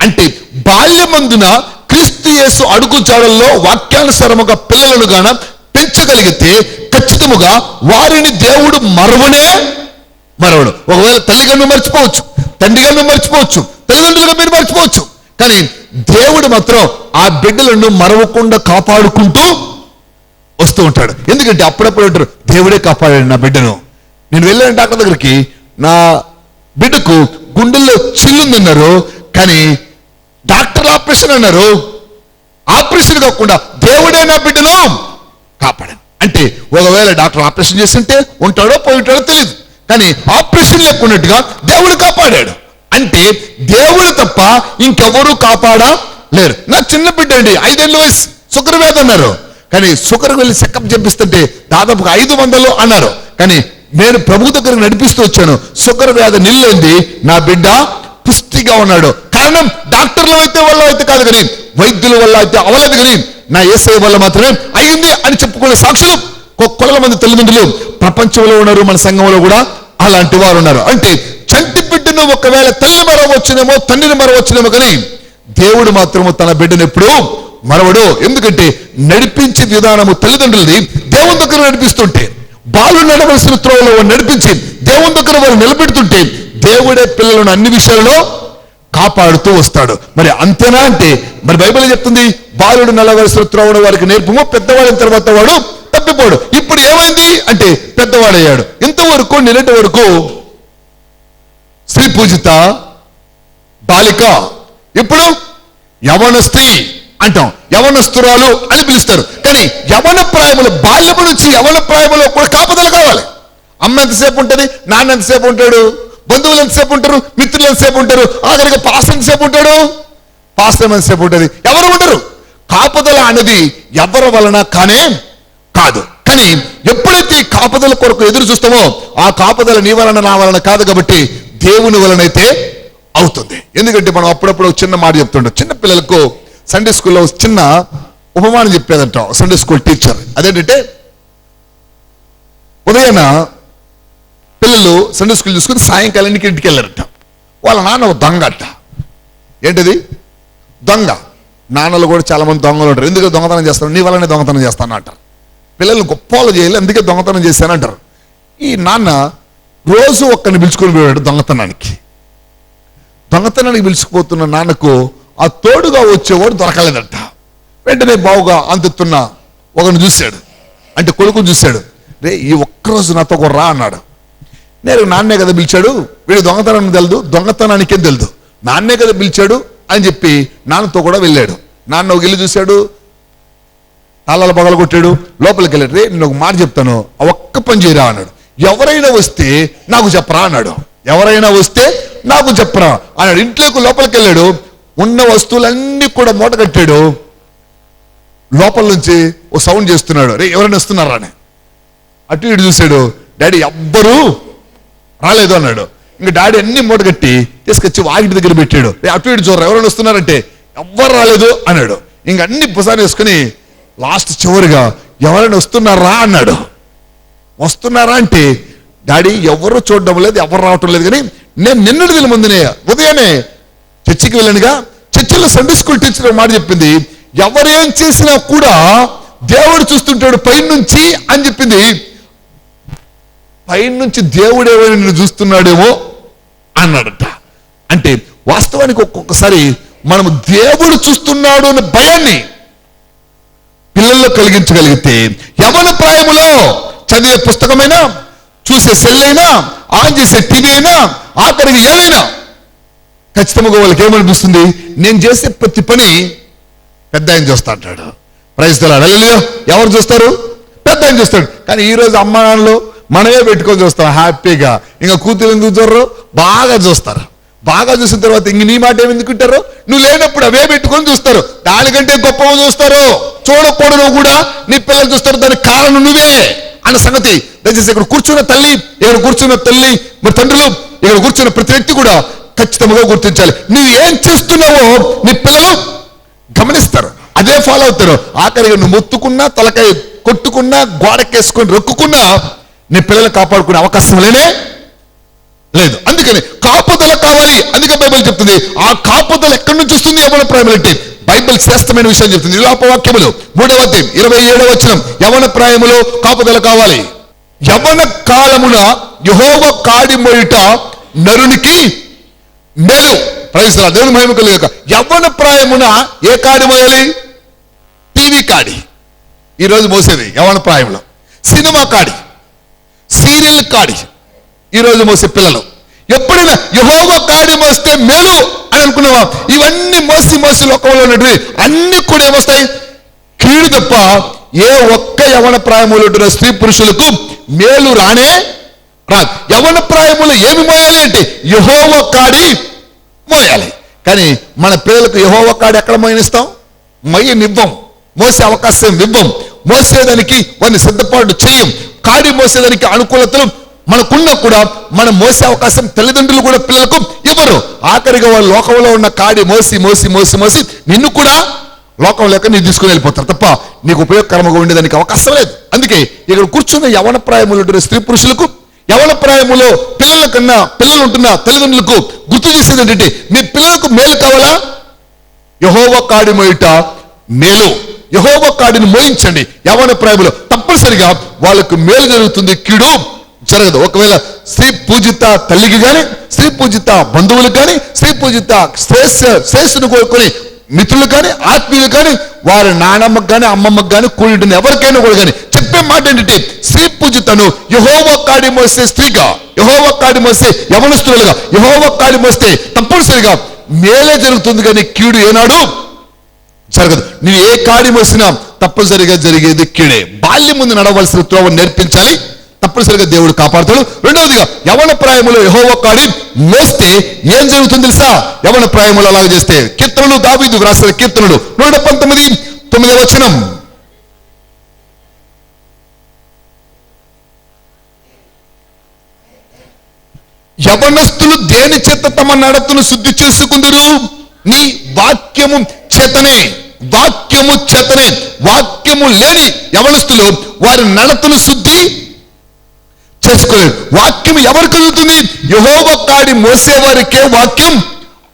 అంటే బాల్యమందున క్రీస్తు యేసు అడుగు జాడల్లో వాక్యానుసారముగా పిల్లలను గాన పెంచగలిగితే ఖచ్చితముగా వారిని దేవుడు మరవడు. ఒకవేళ తల్లిగాను మర్చిపోవచ్చు, తండ్రిగాను మర్చిపోవచ్చు, తల్లిదండ్రులుగా మీరు మర్చిపోవచ్చు, కానీ దేవుడు మాత్రం ఆ బిడ్డలను మరవకుండా కాపాడుకుంటూ వస్తూ ఉంటాడు. ఎందుకంటే అప్పుడప్పుడు అంటారు, దేవుడే కాపాడాడు నా బిడ్డను. నేను వెళ్ళాను డాక్టర్ దగ్గరికి, నా బిడ్డకు గుండెల్లో చిల్లుందన్నారు, కానీ డాక్టర్ ఆపరేషన్ అన్నారు. ఆపరేషన్ కాకుండా దేవుడే నా బిడ్డను కాపాడాను. అంటే ఒకవేళ డాక్టర్ ఆపరేషన్ చేస్తుంటే ఉంటాడో పోయి ఉంటాడో తెలియదు, కానీ ఆపరేషన్ లేకున్నట్టుగా దేవుడు కాపాడాడు. అంటే దేవుడు తప్ప ఇంకెవరూ కాపాడలేరు. నా చిన్న బిడ్డ అండి, 5 ఏళ్ళ వయసు, షుగర్ వ్యాధి అన్నారు, కానీ షుగర్ వెళ్ళి చెకప్ చేపిస్తుంటే దాదాపుగా 500 అన్నారు. కానీ నేను ప్రభు దగ్గర నడిపిస్తూ వచ్చాను, షుగర్ వ్యాధి నిల్లుంది, నా బిడ్డ పుష్టిగా ఉన్నాడు. కారణం డాక్టర్ల వల్ల అయితే కాదు, కానీ వైద్యుల వల్ల అయితే అవలేదు, కానీ నా యేసయ్య వల్ల మాత్రమే అయింది అని చెప్పుకునే సాక్షులు కొలల మంది తల్లిదండ్రులు ప్రపంచంలో ఉన్నారు. మన సంఘంలో కూడా అలాంటి వారు ఉన్నారు. అంటే చంటి బిడ్డను ఒకవేళ తల్లి మరవచ్చునేమో, తండ్రిని మరవచ్చునేమో, కానీ దేవుడు మాత్రము తన బిడ్డను ఎప్పుడు మరవడు. ఎందుకంటే నడిపించే విధానము తల్లిదండ్రులది. దేవుని దగ్గర నడిపిస్తుంటే, బాలు నడవలసిన త్రోవలో నడిపించి దేవుని దగ్గర వారు నిలబెడుతుంటే దేవుడే పిల్లలను అన్ని విషయాల్లో కాపాడుతూ వస్తాడు. మరి అంతేనా అంటే, మరి బైబిల్ చెప్తుంది, బాలుడు నడవలసిన త్రోవను వారికి నేర్పము, పెద్దవాడిన తర్వాత వాడు తప్పిపోడు. ఇప్పుడు ఏమైంది అంటే పెద్దవాడయ్యాడు. ఇంతవరకు నిన్నటి వరకు స్త్రీ పూజిత బాలిక, ఇప్పుడు యవన స్త్రీ అంటాం, యవనస్తురాలు అని పిలుస్తారు. కానీ యవన ప్రాయములు, బాల్యము నుంచి యవన ప్రాయములో కూడా కాపుదల కావాలి. అమ్మ ఎంతసేపు ఉంటుంది, నాన్న ఎంతసేపు ఉంటాడు, బంధువులు ఎంతసేపు ఉంటారు, మిత్రులు ఎంతసేపు ఉంటారు, ఆఖరిగా పాస్టర్ ఎంతసేపు ఉంటాడు, పాస్టర్ ఎంతసేపు ఉంటుంది, ఎవరు ఉండరు. కాపుదల అనేది ఎవరి వలన కానే కాదు. కానీ ఎప్పుడైతే కాపుదల కొరకు ఎదురు చూస్తామో, ఆ కాపుదల నీ వలన నా వలన కాదు, కాబట్టి దేవుని వలనైతే అవుతుంది. ఎందుకంటే మనం అప్పుడప్పుడు చిన్న మాట చెప్తుంటాం. చిన్న పిల్లలకు సండే స్కూల్లో చిన్న ఉపమానం చెప్పేదంట సండే స్కూల్ టీచర్. అదేంటంటే, ఉదయాన పిల్లలు సండే స్కూల్ చూసుకుని సాయంకాలానికి ఇంటికి వెళ్ళారట. వాళ్ళ నాన్న ఒక దొంగ అట్ట. ఏంటిది? దొంగ. నాన్నలు కూడా చాలా మంది దొంగలు ఉంటారు. ఎందుకు దొంగతనం చేస్తాను, నీ వల్లనే దొంగతనం చేస్తాను అంటారు. పిల్లలు గొప్పలు చేయాలి, అందుకే దొంగతనం చేశానంటారు. ఈ నాన్న రోజు ఒక్కరిని పిలుచుకొని పోయాడు దొంగతనానికి. దొంగతనానికి పిలుచుకుపోతున్న నాన్నకు ఆ తోడుగా వచ్చేవాడు దొరకలేదట. వెంటనే బావుగా అంతున్న ఒకరిని చూశాడు, అంటే కొడుకుని చూశాడు. రే ఈ ఒక్కరోజు నాతో కూడా రా అన్నాడు. నేను నాన్నే కదా పిలిచాడు, వీడు దొంగతనం తెలుదు, దొంగతనానికేం తెలుదు, నాన్నే కదా పిలిచాడు అని చెప్పి నాన్నతో కూడా వెళ్ళాడు. నాన్న ఒక ఇల్లు చూశాడు, తాళాలు పగలు కొట్టాడు, లోపలికి వెళ్ళాడు. రే నేను ఒక మాట చెప్తాను, ఆ ఒక్క పని చేయరా అన్నాడు. ఎవరైనా వస్తే నాకు చెప్పరా అన్నాడు. ఎవరైనా వస్తే నాకు చెప్పరా అన్నాడు. ఇంట్లోకి లోపలికి వెళ్ళాడు, ఉన్న వస్తువులన్నీ కూడా మూట కట్టాడు. లోపల నుంచి ఓ సౌండ్ చేస్తున్నాడు, రే ఎవరైనా వస్తున్నారా అని. అటు ఇటు చూశాడు, డాడీ ఎవ్వరూ రాలేదు అన్నాడు. ఇంకా డాడీ అన్ని మూట కట్టి తీసుకొచ్చి వాకిటి దగ్గర పెట్టాడు. రే అటు ఇటు చూడరా ఎవరైనా వస్తున్నారంటే ఎవ్వరు రాలేదు అన్నాడు. ఇంక అన్ని పుసాలు వేసుకుని లాస్ట్ చివరిగా ఎవరైనా వస్తున్నారా అన్నాడు. వస్తున్నారా అంటే డాడీ ఎవరు చూడడం లేదు, ఎవరు రావటం లేదు, కానీ నేను నిన్నటి ముందునే ఉదయాన్నే చర్చికి వెళ్ళానుగా, చర్చిలో సండే స్కూల్ టీచర్ మాట చెప్పింది, ఎవరేం చేసినా కూడా దేవుడు చూస్తుంటాడు పైనుంచి అని చెప్పింది. పైనుంచి దేవుడు ఎవరు నిన్ను చూస్తున్నాడేమో అన్నాడట. అంటే వాస్తవానికి ఒక్కొక్కసారి మనము దేవుడు చూస్తున్నాడు అనే భయాన్ని పిల్లల్లో కలిగించగలిగితే యవ్వన ప్రాయములో చదివే పుస్తకమైనా, చూసే సెల్ అయినా, ఆన్ చేసే టీవీ అయినా, ఆఖరికి ఏదైనా ఖచ్చితంగా వాళ్ళకి ఏమనిపిస్తుంది, నేను చేసే ప్రతి పని పెద్ద ఆయన చూస్తా అంటాడు. Praise the lord. హల్లెలూయా. ఎవరు చూస్తారు? పెద్ద ఆయన చూస్తాడు. కానీ ఈరోజు అమ్మ నాన్నలు మనమే పెట్టుకొని చూస్తాం హ్యాపీగా. ఇంకా కూతురు ఎందుకు చూడరు? బాగా చూస్తారు. బాగా చూసిన తర్వాత ఇంక నీ మాట ఏమెందుకుంటారు? నువ్వు లేనప్పుడు అవే పెట్టుకొని చూస్తారు. దానికంటే గొప్పగా చూస్తారు. చూడకూడదు కూడా నీ పిల్లలు చూస్తారు. దానికి కారణం నువ్వే అన్న సంగతి దయచేసి ఇక్కడ కూర్చున్న తల్లి, ఇక్కడ కూర్చున్న తల్లి, మరి తండ్రులు, ఇక్కడ కూర్చున్న ప్రతి వ్యక్తి కూడా ఖచ్చితంగా గుర్తించాలి. నువ్వు ఏం చేస్తున్నావో నీ పిల్లలు గమనిస్తారు, అదే ఫాలో అవుతారు. ఆఖరిగా నువ్వు మొత్తుకున్నా, తలకాయ కొట్టుకున్నా, గోడకేసుకొని రొక్కుకున్నా నీ పిల్లలు కాపాడుకునే అవకాశం లేదు. అందుకని కాపుదల కావాలి. అందుకే బైబిల్ చెప్తుంది, ఆ కాపుదల ఎక్కడి నుంచి వస్తుంది? యవ్వన ప్రాయములు అంటే బైబిల్ శ్రేష్టమైన విషయం చెప్తుంది. విలాపవాక్యములు 3వ అధ్యాయం 27వ వచనం, యవ్వన ప్రాయములో కాపుదల కావాలి. యవ్వన కాలమున యెహోవా కాడి మోయుట నరునికి మేలు. Praise the Lord. దేవుని మహిమ కలుగుగాక. యవ్వన ప్రాయమున ఏ కాడి మోయాలి? టీవీ కాడి ఈరోజు మోసేది యవ్వన ప్రాయంలో. సినిమా కాడి, సీరియల్ కాడి ఈరోజు మోసే పిల్లలు. ఎప్పుడైనా యెహోవా కాడి మోస్తే మేలు అని అనుకున్నావా? ఇవన్నీ మోసి మోసి లోకంలో ఉన్నట్టు అన్ని కూడా ఏమొస్తాయి? కీడు తప్ప ఏ ఒక్క యవ్వన ప్రాయములు ఉంటున్న స్త్రీ పురుషులకు మేలు రానే రాదు. యవ్వన ప్రాయములు ఏమి మోయాలి అంటే యెహోవా కాడి మోయాలి. కానీ మన పిల్లలకు యెహోవా కాడి ఎక్కడ మోయనిస్తాం? మోయనివ్వం. మోసే అవకాశం ఇవ్వం. మోసేదానికి వారిని సిద్ధపాటు చేయం. కాడి మోసేదానికి అనుకూలతలు మనకున్నా కూడా మనం మోసే అవకాశం తల్లిదండ్రులు కూడా పిల్లలకు ఇవ్వరు. ఆఖరిగా వాళ్ళు లోకంలో ఉన్న కాడి మోసి మోసి మోసి మోసి నిన్ను కూడా లోకం లేక నీకు తీసుకుని వెళ్ళిపోతారు తప్ప నీకు ఉపయోగకరంగా ఉండేదానికి అవకాశం లేదు. అందుకే ఇక్కడ కూర్చున్న యవ్వన ప్రాయములు ఉంటున్న స్త్రీ పురుషులకు, యవ్వన ప్రాయములో పిల్లల కన్నా పిల్లలు ఉంటున్న తల్లిదండ్రులకు గుర్తు చేసేది ఏంటంటే, మీ పిల్లలకు మేలు కావాలా? యెహోవా కాడి మోయుట మేలు. యెహోవా కాడిని మోయించండి. యవ్వన ప్రాయములో తప్పనిసరిగా వాళ్ళకు మేలు జరుగుతుంది, కీడు జరగదు. ఒకవేళ స్త్రీ పూజిత తల్లికి కానీ, స్త్రీ పూజిత బంధువులకు కానీ, స్త్రీ పూజిత శ్రేష్ఠను కోరుకొని మిత్రులు కానీ, ఆత్మీయులు కానీ, వారి నానమ్మకు కానీ, అమ్మమ్మకు కానీ, కూడింటిని ఎవరికైనా కూడా కానీ చెప్పే మాట ఏంటంటే, స్త్రీ పూజితను యెహోవా కాడి మోసే స్త్రీగా, యెహోవా కాడి మోసే యవనస్తులుగా, యెహోవా కాడి మోస్తే తప్పనిసరిగా మేలే జరుగుతుంది, కానీ కీడు ఏనాడు జరగదు. నువ్వు ఏ కాడి మోసినా తప్పనిసరిగా జరిగేది కీడే. బాల్యం ముందు నడవలసిన త్రోవ నేర్పించాలి, తప్పనిసరిగా దేవుడు కాపాడుతాడు. రెండవదిగా యవ్వన ప్రాయములో యెహోవా కాడి మోస్తే ఏం జరుగుతుంది తెలుసా? యవ్వన ప్రాయములో అలాగ చేస్తే, కీర్తనలు దావీదు వ్రాసిన కీర్తనలు 119 9వ వచనం, యవనస్తులు దేని చేత తమ నడతను శుద్ధి చేసుకుందరు? నీ వాక్యము చేతనే. వాక్యము చేతనే. వాక్యము లేని యవనస్తులు వారి నడతను శుద్ధి చేసుకోలేదు. వాక్యం ఎవరికి అందుతుంది? యెహోవా కాడి మోసేవారికే వాక్యం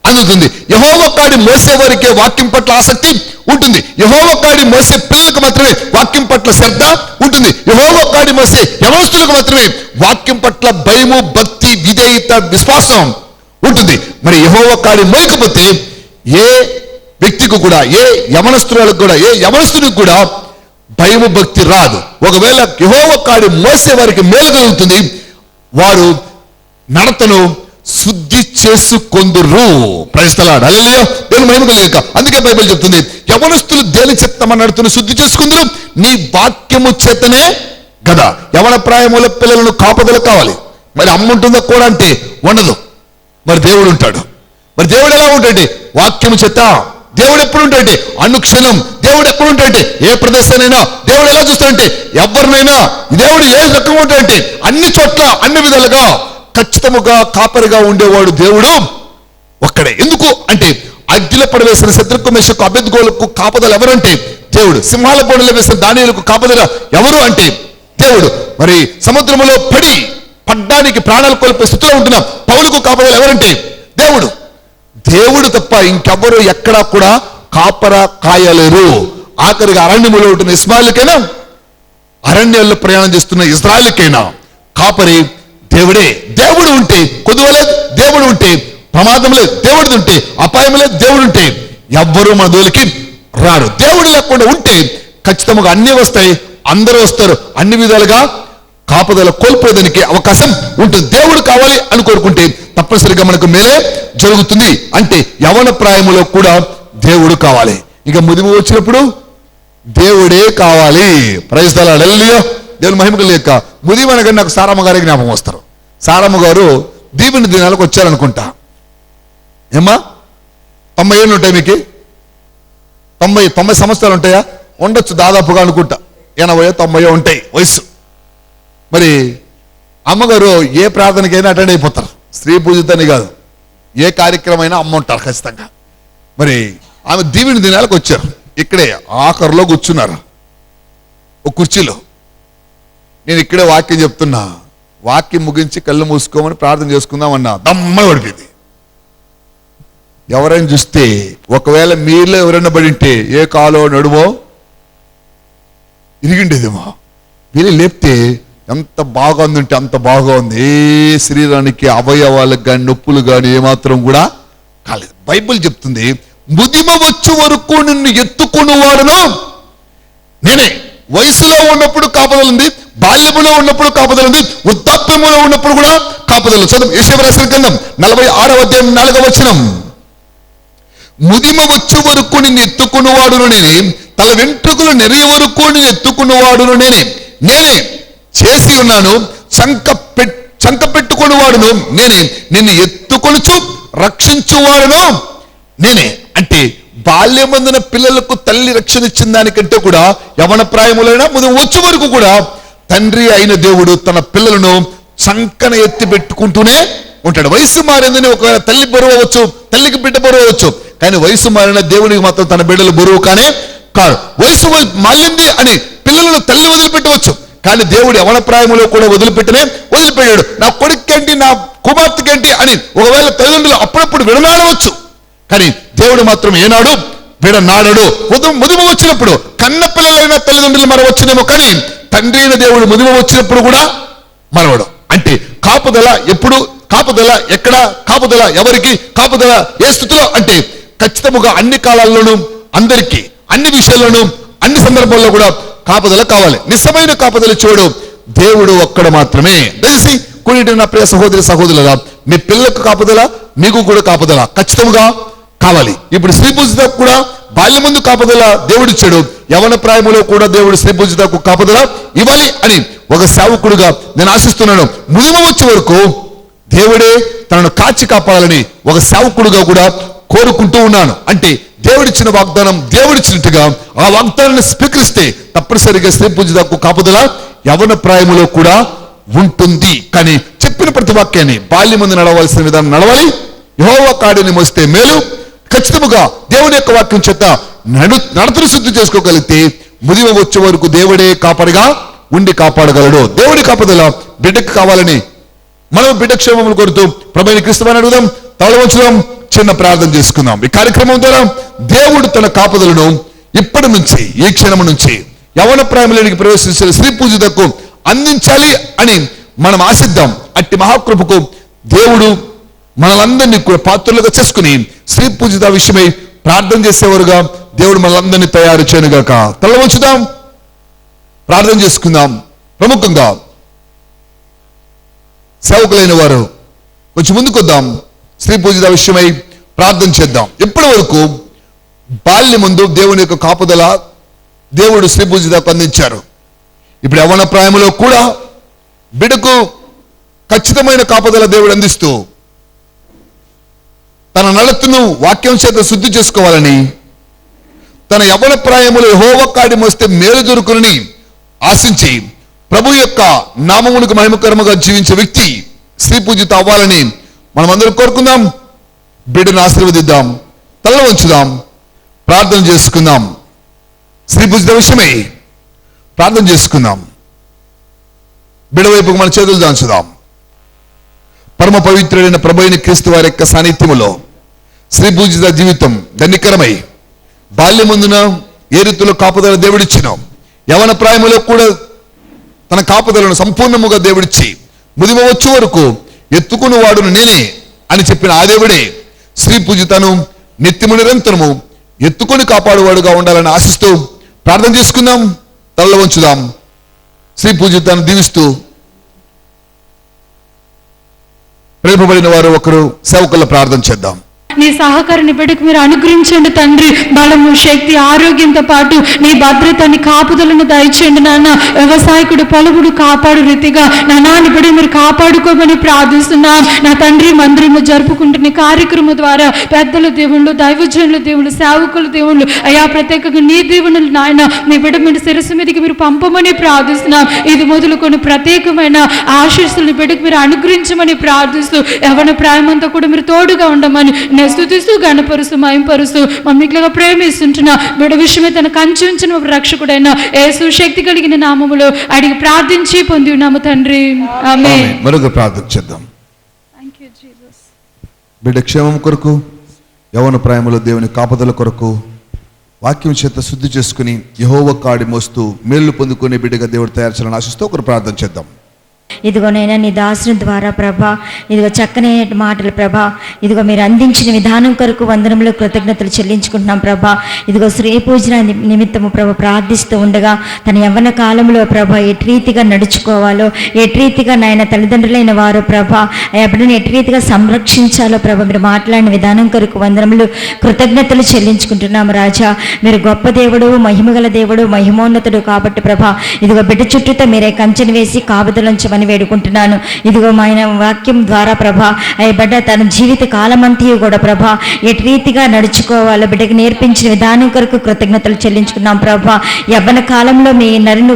అందుతుంది. యెహోవా కాడి మోసేవారికే వాక్యం పట్ల ఆసక్తి ఉంటుంది. యెహోవా కాడి మోసే పిల్లలకు మాత్రమే వాక్యం పట్ల శ్రద్ధ ఉంటుంది. యెహోవా కాడి మోసే యవనస్తులకు మాత్రమే వాక్యం పట్ల భయము, భక్తి, విధేయత, విశ్వాసం ఉంటుంది. మరి యెహోవా కాడి మోయకపోతే ఏ వ్యక్తికి కూడా, ఏ యవనస్తులకు కూడా, ఏ యవనస్తుడికి కూడా భయము భక్తి రాదు. ఒకవేళ యెహోవా కాడి మోసే వారికి మేలు కలుగుతుంది, వారు నడతను శుద్ధి చేసుకొందురు. Praise the lord. హల్లెలూయా. దేవుని మహిమ కలుగుగాక. అందుకే బైబిల్ చెప్తుంది, యవనస్తులు దేని చెప్తామని నడుతున్న శుద్ధి చేసుకుందరు, నీ వాక్యము చేతనే కదా. యవన ప్రాయముల పిల్లలను కాపుదల కావాలి. మరి అమ్మ ఉంటుందా కూడా అంటే ఉండదు. మరి దేవుడు ఉంటాడు. మరి దేవుడు ఎలా ఉంటాడంటే వాక్యము చేత. దేవుడు ఎప్పుడు ఉంటాడంటే అనుక్షణం. దేవుడు ఎప్పుడు ఉంటాడంటే ఏ ప్రదేశానైనా. దేవుడు ఎలా చూస్తాడంటే ఎవరినైనా. దేవుడు ఏ రకంగా ఉంటాడంటే అన్ని చోట్ల అన్ని విధాలుగా ఖచ్చితముగా కాపరిగా ఉండేవాడు దేవుడు ఒక్కడే. ఎందుకు అంటే అగ్గిలో పడవేసిన శత్రుకు మేషకు అబేద్గోలకు కాపదలు ఎవరంటే దేవుడు. సింహాల బోనులో వేసిన దానియేలుకు కాపదలు ఎవరు అంటే దేవుడు. మరి సముద్రములో పడ్డానికి ప్రాణాలు కోల్పోయే స్థితిలో ఉంటున్న పౌలుకు కాపదలు ఎవరంటే దేవుడు. దేవుడు తప్ప ఇంకెవ్వరు ఎక్కడా కూడా కాపరా కాయలేరు. ఆఖరిగా అరణ్యములో ఉంటున్న ఇస్మాయిల్కైనా, అరణ్యాల్లో ప్రయాణం చేస్తున్న ఇజ్రాయిల్కైనా కాపరి దేవుడే. దేవుడు ఉంటే కొదువ లేదు, దేవుడు ఉంటే ప్రమాదం లేదు, దేవుడు ఉంటే అపాయం లేదు, దేవుడు ఉంటే ఎవ్వరూ మన దోలికి రారు. దేవుడు లేకుండా ఉంటే ఖచ్చితంగా అన్ని వస్తాయి, అందరూ వస్తారు, అన్ని విధాలుగా కాపుదల కోల్పోయేదానికి అవకాశం ఉంటుంది. దేవుడు కావాలి అని కోరుకుంటే తప్పనిసరిగా మనకు మేలే జరుగుతుంది. అంటే యవన ప్రాయములో కూడా దేవుడు కావాలి. ఇక ముదిమి వచ్చినప్పుడు దేవుడే కావాలి. Praise the lord. హల్లెలూయా. దేవుని మహిమకు లేక ముదిమి అనగానే నాకు సారమ్మ గారి జ్ఞాపకం వస్తారు. సారమ్మ గారు దీవెన దినాలకు వచ్చారనుకుంటా. ఏమ్మా 90 ఏళ్ళు ఉంటాయి మీకు? 90 సంవత్సరాలు ఉంటాయా? ఉండొచ్చు దాదాపుగా అనుకుంటా. 80 90 ఉంటాయి వయసు. మరి అమ్మగారు ఏ ప్రార్థనకైనా అటెండ్ అయిపోతారు. స్త్రీ పూజితని కాదు, ఏ కార్యక్రమం అమ్మ ఉంటారు ఖచ్చితంగా. మరి ఆమె దీవెన దినాలకు వచ్చారు. ఇక్కడే ఆఖరులో కూర్చున్నారు ఒక కుర్చీలో. నేను ఇక్కడే వాక్యం చెప్తున్నా. వాక్యం ముగించి కళ్ళు మూసుకోమని ప్రార్థన చేసుకుందామన్నా దమ్మ పడిపోయింది. ఎవరైనా చూస్తే ఒకవేళ మీలో ఎవరైనా పడి ఉంటే ఏ కాలో నడుమో ఇరిగిండేదేమో. వీళ్ళు లేపితే ఎంత బాగా ఉందంటే అంత బాగా ఉంది. ఏ శరీరానికి అవయవాలకు కానీ నొప్పులు కానీ ఏమాత్రం కూడా కాలేదు. బైబిల్ చెప్తుంది, ముదిమ వచ్చు వరకు నిన్ను ఎత్తుకుని వాడును నేనే. వయసులో ఉన్నప్పుడు కాపుదల ఉంది, బాల్యములో ఉన్నప్పుడు కాపుదల ఉంది, వృద్ధాప్యములో ఉన్నప్పుడు కూడా కాపుదల. చదువు యెషయా రాసిన గ్రంథం 46వ అధ్యాయం 4వ వచనం. ముదిమ వచ్చు వరకు నిన్ను ఎత్తుకున్నవాడును నేనే, తల వెంట్రుకలు నెరిగే వరకు నిన్ను ఎత్తుకున్నవాడును నేనే చేసి ఉన్నాను, చంక పెట్టుకుని వాడును నేనే, నిన్ను ఎత్తుకొనుచు రక్షించువాడును నేనే. అంటే బాల్యమందున పిల్లలకు తల్లి రక్షణ ఇచ్చిన దానికంటే కూడా యవన ప్రాయములైనా ముదిమ వచ్చే వరకు కూడా తండ్రి అయిన దేవుడు తన పిల్లలను చంకన ఎత్తి పెట్టుకుంటూనే ఉంటాడు. వయసు మారిందని ఒకవేళ తల్లి బరువు అవ్వచ్చు, తల్లికి బిడ్డ బరువు అవ్వచ్చు, కానీ వయసు మారిన దేవునికి మాత్రం తన బిడ్డలు బరువు కానే కాదు. వయసు మాలింది అని పిల్లలను తల్లి వదిలిపెట్టవచ్చు, కానీ దేవుడు యవన ప్రాయములో కూడా వదిలిపెట్టాడు. నా కొడుకేంటి, నా కుమార్తెకేంటి అని ఒకవేళ తల్లిదండ్రులు అప్పుడప్పుడు విడనాడవచ్చు, కానీ దేవుడు మాత్రం ఏనాడు విడనాడడు. ముదిమ వచ్చినప్పుడు కన్న పిల్లలైన తల్లిదండ్రులు మరవచ్చునేమో, కానీ తండ్రి అయిన దేవుడు ముదిమ వచ్చినప్పుడు కూడా మరవడు. అంటే కాపుదల ఎప్పుడు, కాపుదల ఎక్కడ, కాపుదల ఎవరికి, కాపుదల ఏ స్థితిలో అంటే ఖచ్చితముగా అన్ని కాలాల్లోనూ అందరికీ అన్ని విషయాల్లోనూ అన్ని సందర్భాల్లో కూడా కాపుదల కావాలి. నిజమైన కాపుదల చూడు దేవుడు ఒక్కడ మాత్రమే. తెలిసి కూడిన నా ప్రియ సహోదరి సహోదరులారా, మీ పిల్లలకు కాపుదల, మీకు కూడా కాపుదల ఖచ్చితంగా కావాలి. ఇప్పుడు స్త్రీ పూజితకు కూడా బాల్యం ముందు కాపుదల దేవుడిచ్చాడు, యవన ప్రాయములో కూడా దేవుడు స్త్రీ పూజితకు కాపుదల ఇవ్వాలి అని ఒక సేవకుడుగా నేను ఆశిస్తున్నాను. ముదిమ వచ్చే వరకు దేవుడే తనను కాచి కాపాడాలని ఒక సేవకుడుగా కూడా కోరుకుంటూ ఉన్నాను. అంటే దేవుడిచ్చిన వాగ్దానం దేవుడిచ్చినట్టుగా ఆ వాగ్దానాన్ని స్వీకరిస్తే తప్పనిసరిగా స్త్రీ పూజితకు కాపుదల యవన ప్రాయములో కూడా ఉంటుంది. కానీ చెప్పిన ప్రతి వాక్యాన్ని బాల్యం ముందు నడవలసిన విధానం నడవాలి. యెహోవా కాడిని మోస్తే మేలు. ఖచ్చితముగా దేవుని యొక్క వాక్యం చేత నడతను శుద్ధి చేసుకోగలిగితే ముదిమ వచ్చే వరకు దేవుడే కాపరిగా ఉండి కాపాడగలడు. దేవుడి కాపుదల బిడ్డకు కావాలని మనం బిడ్డ క్షేమములు కోరుతూ ప్రభువైన క్రీస్తుని అడుగుదాం. తల వంచుదాం, చిన్న ప్రార్థన చేసుకుందాం. ఈ కార్యక్రమం ద్వారా దేవుడు తన కాపుదలను ఇప్పటి నుంచి, ఈ క్షణం నుంచి యవన ప్రాయములోనికి ప్రవేశించిన స్త్రీ పూజితకు అందించాలి అని మనం ఆశిద్దాం. అట్టి మహాకృపకు దేవుడు మనలందరినీ కూడా పాత్రలుగా చేసుకుని స్త్రీ పూజిత విషయమై ప్రార్థన చేసేవారుగా దేవుడు మనలందరినీ తయారు చేయనుగాక. తల వంచుదాం, ప్రార్థన చేసుకుందాం. ప్రముఖంగా సేవకులైన వారు కొంచెం ముందుకొద్దాం. స్త్రీ పూజిత విషయమై ప్రార్థన చేద్దాం. ఇప్పటి వరకు బాల్యం ముందు దేవుని యొక్క కాపుదల దేవుడు స్త్రీ పూజితకు అందించారు. ఇప్పుడు యవ్వన ప్రాయంలో కూడా బిడ్డకు ఖచ్చితమైన కాపుదల దేవుడు అందిస్తూ తన నడతను వాక్యం చేత శుద్ధి చేసుకోవాలని, తన యవ్వన ప్రాయములో యెహోవా కార్యం వస్తే మేలు దొరుకునని ఆశించి ప్రభు యొక్క నామమునకు మహిమకరముగా జీవించే వ్యక్తి స్త్రీ పూజిత అవ్వాలని మనమందరం కోరుకుందాం. బిడ్డను ఆశీర్వదిద్దాం. తల వంచుదాం. ప్రార్థన చేసుకుందాం. స్త్రీ పూజిత విషయమై ప్రార్థన చేసుకుందాం. బిడ్డ వైపుకు మన చేతులు దాంచుదాం. పరమ పవిత్రుడైన ప్రభు అయిన క్రీస్తు వారి యొక్క సాన్నిధ్యములో స్త్రీ పూజిత జీవితం ధన్యకరమై బాల్యమందున ఏ రీతిలో కాపుదల దేవుడిచ్చిన, యవన ప్రాయములో కూడా తన కాపుదలను సంపూర్ణముగా దేవుడిచ్చి ముదిమ వచ్చే వరకు ఎత్తుకుని వాడును నేనే అని చెప్పిన ఆ దేవుడే స్త్రీ పూజితను నిత్యము నిరంతరము ఎత్తుకొని కాపాడువాడుగా ఉండాలని ఆశిస్తూ ప్రార్థన చేసుకుందాం. తల్ల వంచుదాం. స్త్రీ పూజితను దీవిస్తూ ప్రేమపడిన వారు ఒకరు సేవకుల ప్రార్థన చేద్దాం. నీ సహకారాన్ని బిడ్డకు మీరు అనుగ్రహించండి తండ్రి. బలము, శక్తి, ఆరోగ్యంతో పాటు నీ భద్రతని, కాపుదలను దయచేయండి నాన్న. వ్యవసాయకుడు పొలముడు కాపాడు రీతిగా నాన్న బిడ్డ మీరు కాపాడుకోమని ప్రార్థిస్తున్నాం. నా తండ్రి మందిరము జరుపుకుంటున్న కార్యక్రమం ద్వారా పెద్దల దేవుళ్ళు, దైవజనుల దేవుళ్ళు, సేవకుల దేవుళ్ళు అయా ప్రత్యేకంగా నీ దేవుళ్ళు నాయన నీ బిడ్డ మీరు శిరస్సు మీదకి మీరు పంపమని ప్రార్థిస్తున్నాం. ఇది మొదలుకొని ప్రత్యేకమైన ఆశీస్సులు బిడ్డకు మీరు అనుగ్రహించమని ప్రార్థిస్తూ యవ్వన ప్రాయమంతా కూడా మీరు తోడుగా ఉండమని స్తుతిస్తూ గణపరుస్తూ మహింపరుస్తూ మమ్మీగా ప్రేమిస్తుంటున్నా బిడ్డ విషయమే తన కంచి ఉంచిన రక్షకుడైన యేసు శక్తి కలిగిన నామములో అడిగి ప్రార్థించి పొంది ఉన్నాము తండ్రి. ఆమేన్. మరొక ప్రార్థన చేద్దాం. Thank you Jesus. బిడ్డ క్షేమం కొరకు, యవ్వన ప్రాయములో దేవుని కాపుదల కొరకు వాక్యం చేత శుద్ధి చేసుకుని యెహోవా కాడి మోస్తూ మేలు పొందుకునే బిడ్డగా దేవుడు తయారు చేయాలని ఆశిస్తూ ఒకరు ప్రార్థన చేద్దాం. ఇదిగోనైనా నీ దాసుని ద్వారా ప్రభా, ఇదిగో చక్కని మాటలు ప్రభా, ఇదిగో మీరు అందించిన విధానం కొరకు వందనములు కృతజ్ఞతలు చెల్లించుకుంటున్నాం ప్రభా. ఇదిగో స్త్రీ పూజన నిమిత్తము ప్రభా ప్రార్థిస్తూ ఉండగా తన యవ్వన కాలంలో ప్రభా ఎటు రీతిగా నడుచుకోవాలో, ఎటు రీతిగా నాయన తల్లిదండ్రులైన వారు ప్రభా ఆ బిడ్డను ఎటు రీతిగా సంరక్షించాలో ప్రభా మీరు మాట్లాడిన విధానం కొరకు వందనములు కృతజ్ఞతలు చెల్లించుకుంటున్నాము రాజా. మీరు గొప్ప దేవుడు, మహిమగల దేవుడు, మహిమోన్నతుడు కాబట్టి ప్రభా ఇదిగో బిడ్డ చుట్టూతో మీరే కంచెను వేసి కాపుదలంచమని వేడుకుంటున్నాను. ఇదిగో ఆయన వాక్యం ద్వారా ప్రభా అయ్య బిడ్డ తన జీవిత కాలమంతా కూడా ప్రభా ఎటు రీతిగా నడుచుకోవాలో బిడ్డకి నేర్పించిన విధానం కొరకు కృతజ్ఞతలు చెల్లించుకున్నాం ప్రభా. యవ్వన కాలంలో మీ నరును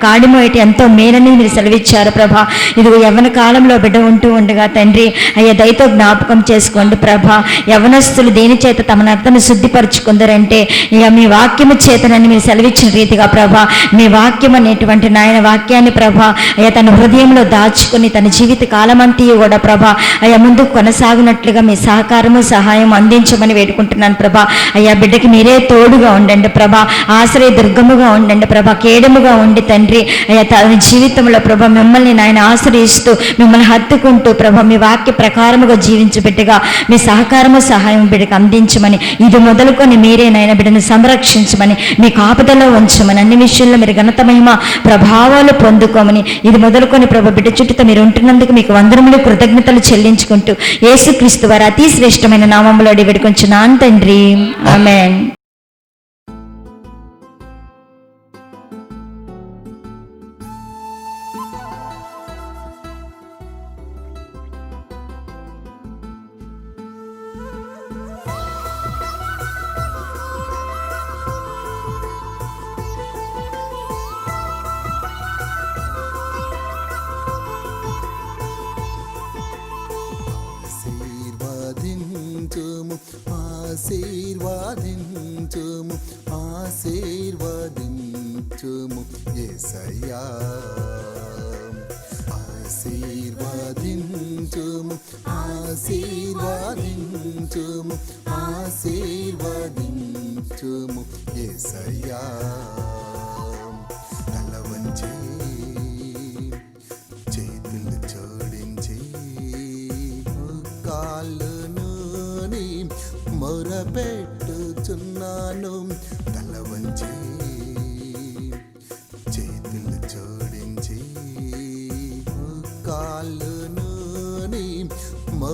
కాడిమో ఎటు ఎంతో మేలని మీరు సెలవిచ్చారు ప్రభా. ఇదిగో యవ్వన కాలంలో బిడ్డ ఉంటూ ఉండగా తండ్రి అయ్యా దయతో జ్ఞాపకం చేసుకోండి ప్రభా. యవ్వనస్తులు దేని చేత తమ నర్తను శుద్ధిపరుచుకుందరంటే ఇక మీ వాక్యము చేతనని మీరు సెలవిచ్చిన రీతిగా ప్రభా మీ వాక్యం అనేటువంటి నాయన వాక్యాన్ని ప్రభా అయ్యా తన హృదయంలో దాచుకుని తన జీవిత కాలమంతా కూడా ప్రభా అయ్యా ముందుకు కొనసాగినట్లుగా మీ సహకారము సహాయం అందించమని వేడుకుంటున్నాను ప్రభా. అయ్యా బిడ్డకి మీరే తోడుగా ఉండండి ప్రభా, ఆశ్రయ దుర్గముగా ఉండండి ప్రభా, కేడముగా ఉండి తండ్రి అయ్యా తన జీవితంలో ప్రభా మిమ్మల్ని నాయన ఆశ్రయిస్తూ మిమ్మల్ని హత్తుకుంటూ ప్రభా మీ వాక్య ప్రకారముగా జీవించు బిడ్డగా మీ సహకారము సహాయం బిడ్డకు అందించమని, ఇది మొదలుకొని మీరే నాయన బిడ్డను సంరక్షించమని, మీ కాపుదలో ఉంచమని, అన్ని విషయాల్లో మీరు ఘనత మహిమ ప్రభావాలు పొందుకోమని, ఇది మొదలుకొని ప్రభు బిడ్డ చుట్టూతో మీరు ఉంటున్నందుకు మీకు వందనములు కృతజ్ఞతలు చెల్లించుకుంటూ యేసుక్రీస్తు వారి అతి శ్రేష్టమైన నామములో అడిగి వేడుకొంచున్నాను తండ్రి. ఆమేన్. ఆశీర్వాదించుము ఆశీర్వాదించుము యేసయ్యా ఆశీర్వాదించుము ఆశీర్వాదించుము ఆశీర్వాదించుము యేసయ్యా తల వంచి చేతులు జోడించి కాళ్ళను మొరపెట్టుచున్నాను తల వంచి చేతులు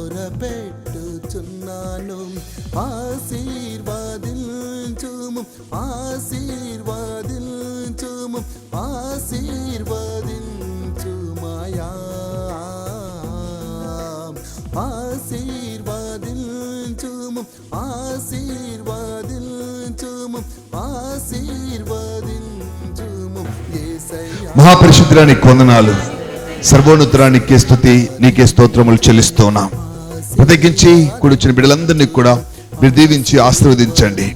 మొరపెట్టుచున్నాను. ఆశీర్వదించుము, ఆశీర్వదించుము, ఆశీర్వదించుమయా. ఆశీర్వదించుము, ఆశీర్వదించుము, ఆశీర్వదించుము యేసయ్యా. మహాపరిశుద్ధురానికి వందనాలు, సర్వోన్నతురానికే స్తుతి, నీకే స్తోత్రములు చెల్లిస్తున్నాం. ప్రత్యేకించి కూర్చున్న బిడ్డలందరినీ కూడా మీరు దీవించి ఆశీర్వదించండి.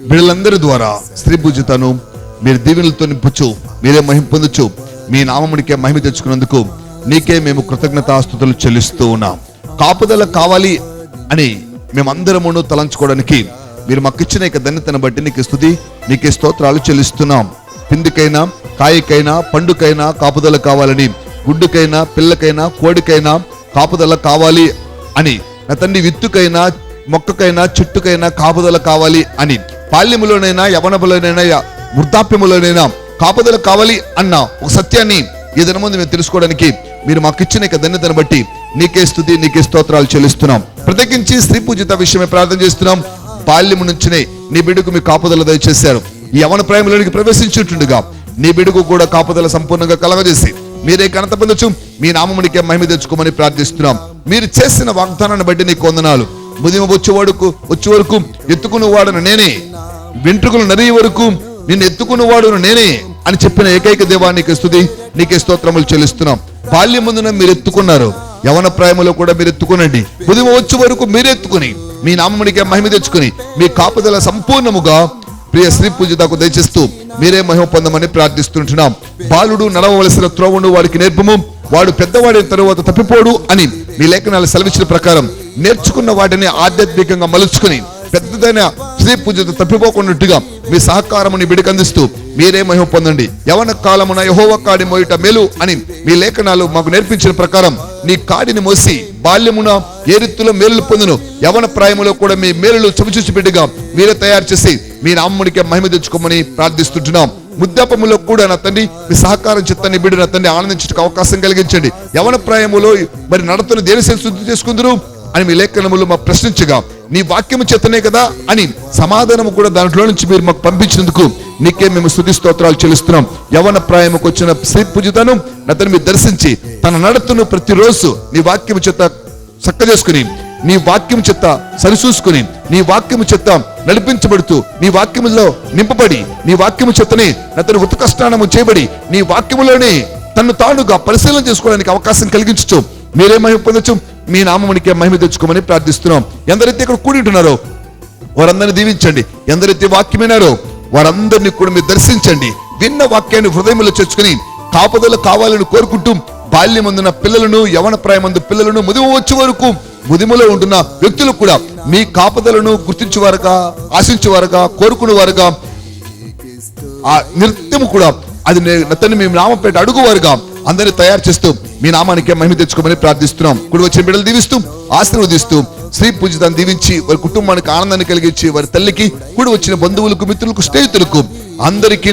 బిడ్డలందరి ద్వారా స్త్రీ పూజితను మీరు దీవెనలతో నింపుచు, మీరే మహిమ పొందుచు, మీ నామమునికే మహిమ తెచ్చుకున్నందుకు నీకే మేము కృతజ్ఞతాస్తుతులు చెల్లిస్తూ ఉన్నాం. కాపుదల కావాలి అని మేమందరమును తలంచుకోవడానికి మీరు మాకు ఇచ్చిన ధన్యతను బట్టి నీకు స్తుతి, నీకే స్తోత్రాలు చెల్లిస్తున్నాం. పిండికైనా, కాయకైనా, పండుకైనా కాపుదల కావాలని, గుడ్డుకైనా, పిల్లకైనా, కోడికైనా కాపుదల కావాలి అని, నా తండ్రి విత్తుకైనా, మొక్కకైనా, చెట్టుకైనా కాపుదల కావాలి అని, బాల్యములోనైనా, యవనములోనైనా, వృద్ధాప్యములోనైనా కాపుదల కావాలి అన్న ఒక సత్యాన్ని ఈ దినముందు మేము తెలుసుకోవడానికి మీరు మాకు ఇచ్చిన ధన్యతను బట్టి నీకే స్తుతి, నీకే స్తోత్రాలు చెల్లిస్తున్నాం. ప్రత్యేకించి స్త్రీ పూజిత విషయమే ప్రార్థన చేస్తున్నాం. బాల్యము నుంచినే నీ బిడ్డకు మీ కాపుదల దయచేశారు. ఈ యవన ప్రాయంలోనికి ప్రవేశించుంటుండగా నీ బిడ్డకు కూడా కాపుదల సంపూర్ణంగా కలగజేసి మీరే ఘనత పొందొచ్చు, మీ నామమునికే మహిమ తెచ్చుకోమని ప్రార్థిస్తున్నాం. మీరు చేసిన వాగ్దానాన్ని బట్టి నీకు వందనాలు. ముదిమ వచ్చే వరకు ఎత్తుకున్న వాడును నేనే, వెంట్రుకలు నరిగే వరకు నిన్ను ఎత్తుకున్న వాడును నేనే అని చెప్పిన ఏకైక దేవా నీకు స్తుతి, నీకే స్తోత్రములు చెల్లిస్తున్నాం. బాల్యం ముందున మీరు ఎత్తుకున్నారు, యవన ప్రాయములో కూడా మీరు ఎత్తుకునండి. ముదిమ వచ్చే వరకు మీరు ఎత్తుకుని మీ నామమునికే మహిమ తెచ్చుకుని మీ కాపుదల సంపూర్ణముగా ప్రియ శ్రీ పూజితకు దయచేస్తూ మీరే మహిమ పొందమని ప్రార్థిస్తుంటున్నాం. బాలుడు నడవవలసిన త్రోవను వాడికి నేర్పము, వాడు పెద్దవాడైన తరువాత తప్పిపోడు అని మీ లేఖనాలు సెలవిచ్చిన ప్రకారం నేర్చుకున్న వాటిని ఆధ్యాత్మికంగా మలుచుకుని పెద్దదైన శ్రీ పూజిత తప్పిపోకున్నట్టుగా మీ సహకారముని బిడికి అందిస్తూ మీరే మహిమ పొందండి. యవన కాలమున యెహోవా కాడి మోయుట మేలు అని మీ లేఖనాలు మాకు నేర్పించిన ప్రకారం నీ కాడిని మోసి బాల్యమున ఏ రీతిలో మేలులు పొందును, యవన ప్రాయములో కూడా మీ మేలులు చవిచూచి బిడ్డగా మీరే తయారు చేసి మీ నామమునికే మహిమ తెచ్చుకోమని ప్రార్థిస్తుంటున్నాం. ముద్దాపములో కూడా నా తండ్రి మీ సహకారం చిత్తాన్ని బిడ్డ నా తండ్రి ఆనందించడానికి అవకాశం కలిగించండి. యవన ప్రాయములో మరి నడతను దేని శుద్ధి చేసుకుందరు అని మీ లేఖనములు మాకు ప్రశ్నించగా నీ వాక్యము చేతనే కదా అని సమాధానము కూడా దాంట్లో నుంచి మీరు మాకు పంపించినందుకు నీకే మేము స్తుతి స్తోత్రాలు చెల్లిస్తున్నాం. యవన ప్రాయముకు వచ్చిన శ్రీ పూజితను అతను మీరు దర్శించి తన నడతను ప్రతిరోజు నీ వాక్యము చేత చక్క చేసుకుని, నీ వాక్యము చేత సరిచూసుకుని, నీ వాక్యము చేత నడిపించబడుతూ, నీ వాక్యములో నింపబడి, నీ వాక్యము చేతనే అతను ఉత్కష్టానము చేయబడి, నీ వాక్యములోనే తను తానుగా పరిశీలన చేసుకోవడానికి అవకాశం కలిగించచ్చు. మీరే మహిమ పొందొచ్చు, మీ నామమునికే మహిమ తెచ్చుకోమని ప్రార్థిస్తున్నాం. ఎందరైతే ఇక్కడ కూడి ఉంటున్నారో వారందరినీ దీవించండి. ఎందరైతే వాక్యం వినారో వారందరినీ కూడా మీరు దర్శించండి. విన్న వాక్యాన్ని హృదయంలో చేర్చుకుని కాపుదల కావాలని కోరుకుంటూ బాల్యమందున పిల్లలను, యవన ప్రాయమందు పిల్లలను, ముదిమ వచ్చే వరకు ముదిమలో ఉంటున్న వ్యక్తులు కూడా మీ కాపుదలను గుర్తించేవారుగా, ఆశించేవారుగా, కోరుకునేవారుగా, ఆ నిత్యము కూడా అది అతన్ని మేము నామపేట అడుగువారుగా అందరినీ తయారు చేస్తూ మీ నామానికే మహిమ తెచ్చుకోమని ప్రార్థిస్తున్నాం. కుడి వచ్చిన బిడ్డలు దీవిస్తూ ఆశీర్వదిస్తూ శ్రీ పూజితాన్ని దీవించి వారి కుటుంబానికి ఆనందాన్ని కలిగించి వారి తల్లికి, కూడి వచ్చిన బంధువులకు, మిత్రులకు, స్నేహితులకు అందరికీ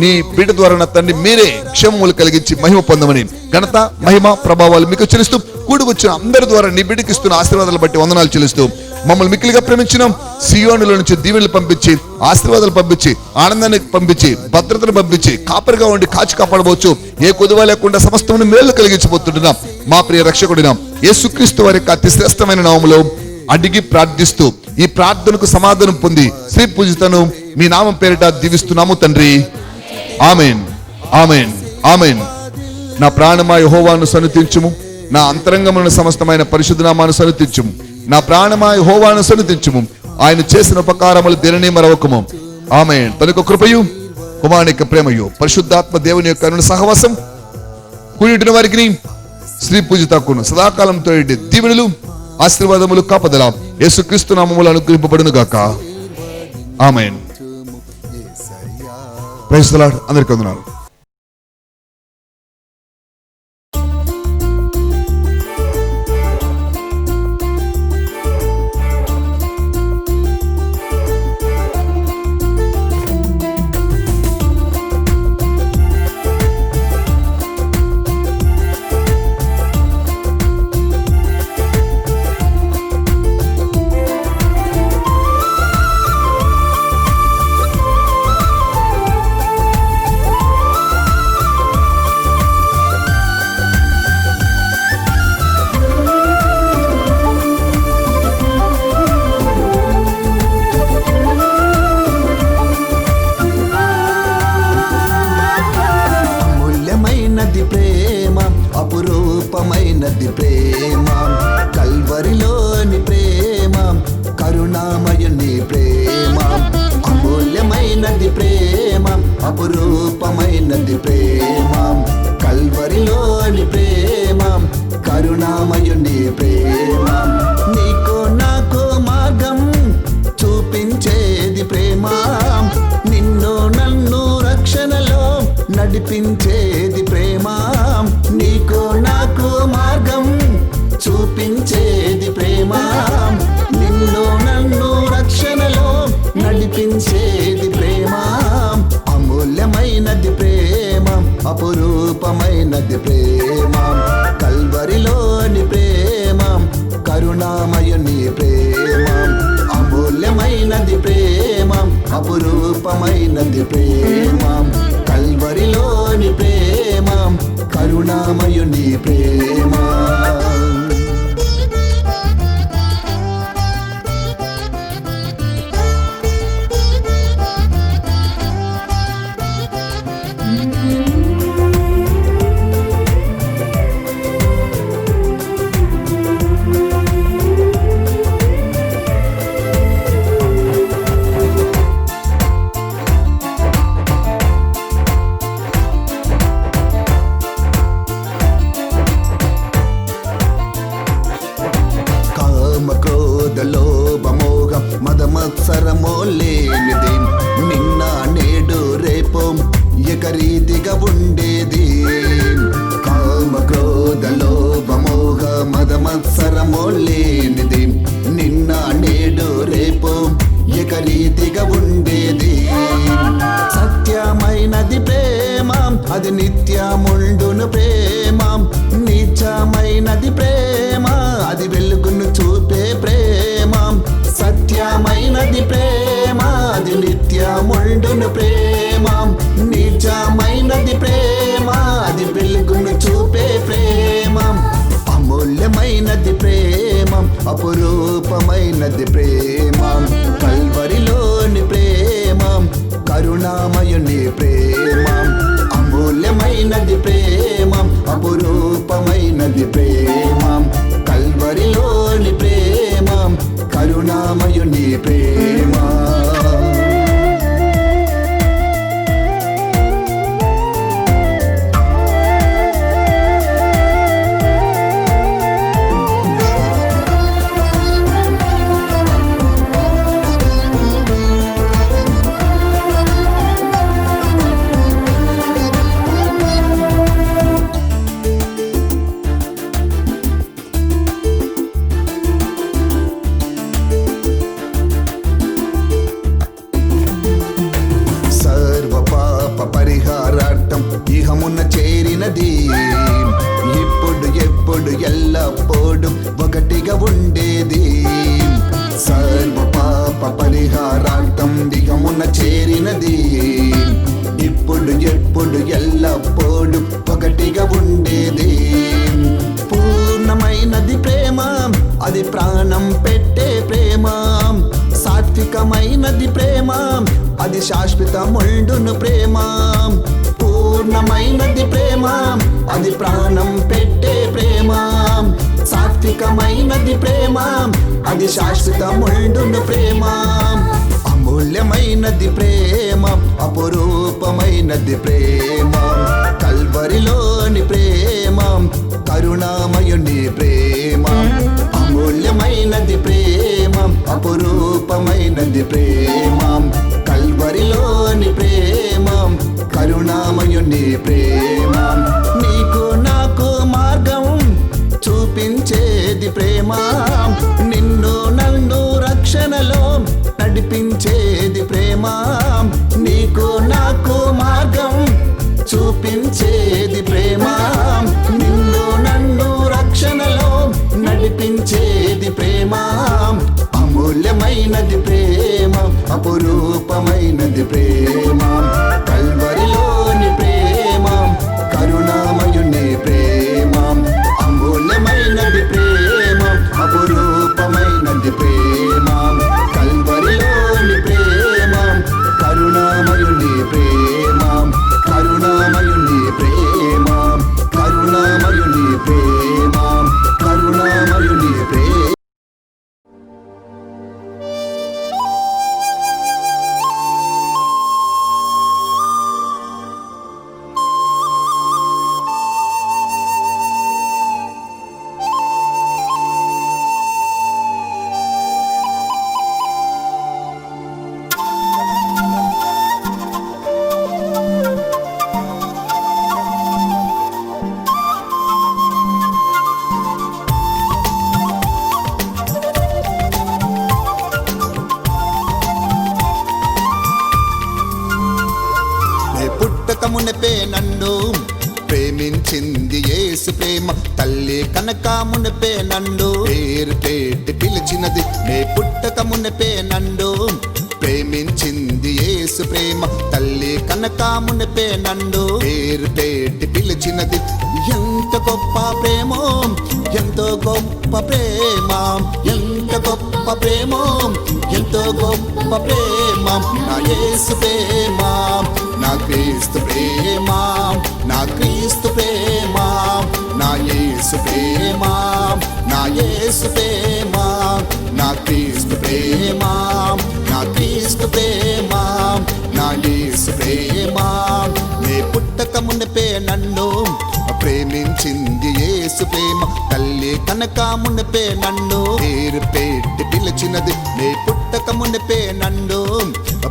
నీ బిడ్డ ద్వారా నా తండ్రి మీరే క్షేమములు కలిగించి మహిమ పొందమని ఘనత, మహిమ, ప్రభావాలు మీకు చెల్లిస్తూ కూడి వచ్చిన అందరి ద్వారా నీ బిడ్డకి ఇస్తున్న ఆశీర్వాదాలు బట్టి వందనాలు చెల్లిస్తూ మమ్మల్ని మిక్కిలిగా ప్రేమించినాం. సియోనులో నుంచి దీవెనలు పంపించి, ఆశీర్వాదాలు పంపించి, ఆనందాన్ని పంపించి, భద్రతను పంపించి, కాపరిగా ఉండి కాచి కాపాడవచ్చు, ఏ కొదువ లేకుండా సమస్తమైన మేలు కలిగించబోతుంటున్నాం. మా ప్రియ రక్షకుడినాం యేసుక్రీస్తు వారి యొక్క అతి శ్రేష్టమైన నామములో అడిగి ప్రార్థిస్తూ ఈ ప్రార్థనకు సమాధానం పొంది శ్రీ పూజితను మీ నామం పేరిట దీవిస్తున్నాము తండ్రి. Amen, amen, amen. నా ప్రాణమా యెహోవాను సన్నుతించుము, నా అంతరంగములను సమస్తమైన పరిశుద్ధ నామాను సన్నుతించుము. నా ప్రాణమా యెహోవాను సన్నుతించుము, ఆయన చేసిన ఉపకారములు దేనిని మరవకము. ఆమెన్. తన యొక్క కృపయు, కుమారుని యొక్క ప్రేమయు, పరిశుద్ధాత్మ దేవుని యొక్క అరుణ సహవాసం కూడిన వారికి శ్రీ పూజితకును సదాకాలంతో దీవెనలు, ఆశీర్వాదములు, కాపదల యేసుక్రీస్తు నామములో అనుగ్రహింపబడును గాక. ఆమెన్. Praise the Lord. అందరికీ వందనాలు. అమూల్యమైనది ప్రేమ, అపురూపమైనది ప్రేమ, కల్వరిలోని ప్రేమ, కరుణామయుని ప్రేమ. అమూల్యమైనది ప్రేమ, అపురూపమైనది ప్రేమ, కల్వరిలోని ప్రేమ, కరుణామయుని ప్రేమ. నీకు నాకు మార్గం చూపించేది ప్రేమ, నిన్ను నన్ను రక్షణలో నడిపించేది ప్రేమ. నీకు నాకు మార్గం చూపించేది ప్రేమ, నిన్ను నన్ను రక్షణలో నడిపించేది ప్రేమ. అమూల్యమైనది ప్రేమ, అపురూపమైనది ప్రేమ, కల్వరిలోని ప్రేమ, కరుణామయుని ప్రేమ. అమూల్యమైనది ప్రేమ, అపురూపమైనది ప్రేమ, కల్వరిలోని ప్రేమ, కరుణామయుని ప్రేమ. లోభమోహ మదమత్సరమో లేనిది, నిన్న నేడు రేపు ఏకరీతిగా ఉండేది. కామ క్రోధ లోభమోహ మదమత్సరమో లేనిది, నిన్న నేడు రేపు ఏకరీతిగా ఉండేది. సత్యమైనది ప్రేమ, అది నిత్యముండును ప్రేమ, నీచమైనది ప్రేమ, అది వెలుగును చూపే ప్రేమ. సత్యమైనది ప్రేమ, అది నిత్యముండును ప్రేమ, నీచమైనది ప్రేమ, అది వెలుగును చూపే ప్రేమ. అమూల్యమైనది ప్రేమ, అపురూపమైనది ప్రేమ, కల్వరిలోని ప్రేమ, కరుణామయుని ప్రేమ. అమూల్యమైనది ప్రేమ, అపురూపమైనది ప్రేమ, కల్వరిలోని ప్రేమ, కరుణామయుని ప్రేమ. పరిహారార్థం ఇహమున చేరినది, ఇప్పుడు ఎప్పుడు ఎల్లప్పుడు ఒకటిగా ఉండేది. సర్వ పాప పరిహారార్థం ఇహమున చేరినది, ఇప్పుడు ఎప్పుడు ఎల్లప్పుడు ఒకటిగా ఉండేది. పూర్ణమైనది ప్రేమ, అది ప్రాణం పెట్టే ప్రేమ. సాత్వికమైనది ప్రేమ, అది శాశ్వతముండును ప్రేమ. పూర్ణమైనది ప్రేమ, అది ప్రాణం పెట్టే ప్రేమ. సాత్వికమైనది ప్రేమ, అది శాశ్వతముండును ప్రేమ. అమూల్యమైనది ప్రేమ, అపురూపమైనది ప్రేమ, కల్వరిలోని ప్రేమ, కరుణామయుని ప్రేమ. అమూల్యమైనది ప్రేమ, అపురూపమైనది ప్రేమ, కల్వరిలోని ప్రేమ, కరుణామయుని ప్రేమ. నీకు నాకు మార్గం చూపించేది ప్రేమ, నిన్ను నన్ను రక్షణలో నడిపించేది ప్రేమ. నీకు నాకు మార్గం చూపించేది ప్రేమ, నిన్ను నన్ను రక్షణలో నడిపించేది ప్రేమ. అమూల్యమైనది ప్రేమ, అపురూపమైనది ప్రేమ, కల్వరిలోని ప్రేమ, కరుణామయుని ప్రేమ. అమూల్యమైనది ప్రేమ, అపురూపమైనది ప్రేమ, కల్వరిలోని ప్రేమ, కరుణామయుని ప్రేమ, కరుణామయుని ప్రేమ. పుట్టక మునిపే నన్ను ప్రేమించింది యేసు ప్రేమ. తల్లి కనక మునిపే నన్ను పేరు పెట్టి పిలిచినది. నే పుట్టక మునిపే నన్ను ప్రేమించింది యేసు ప్రేమ. తల్లి కనక మునిపే నన్ను పేరు పెట్టి పిలిచినది. ఎంత గొప్ప ప్రేమ, ఎంతో గొప్ప ప్రేమ, ఎంత గొప్ప ప్రేమ, ఎంతో గొప్ప ప్రేమ. నా యేసు ప్రేమ, నా క్రీస్తు ప్రేమ, నా క్రీస్తు ప్రేమ, నా యేసు ప్రేమ, నా యేసు ప్రేమ, నా క్రీస్తు ప్రేమ, నా క్రీస్తు ప్రేమ, నా యేసు ప్రేమ. నే పుట్టక మునిపే నన్ను ప్రేమించింది యేసు ప్రేమ. తల్లి కనక మునిపే నన్ను పేరు పెట్టి పిలిచినది. నే పుట్టక మునిపే నన్ను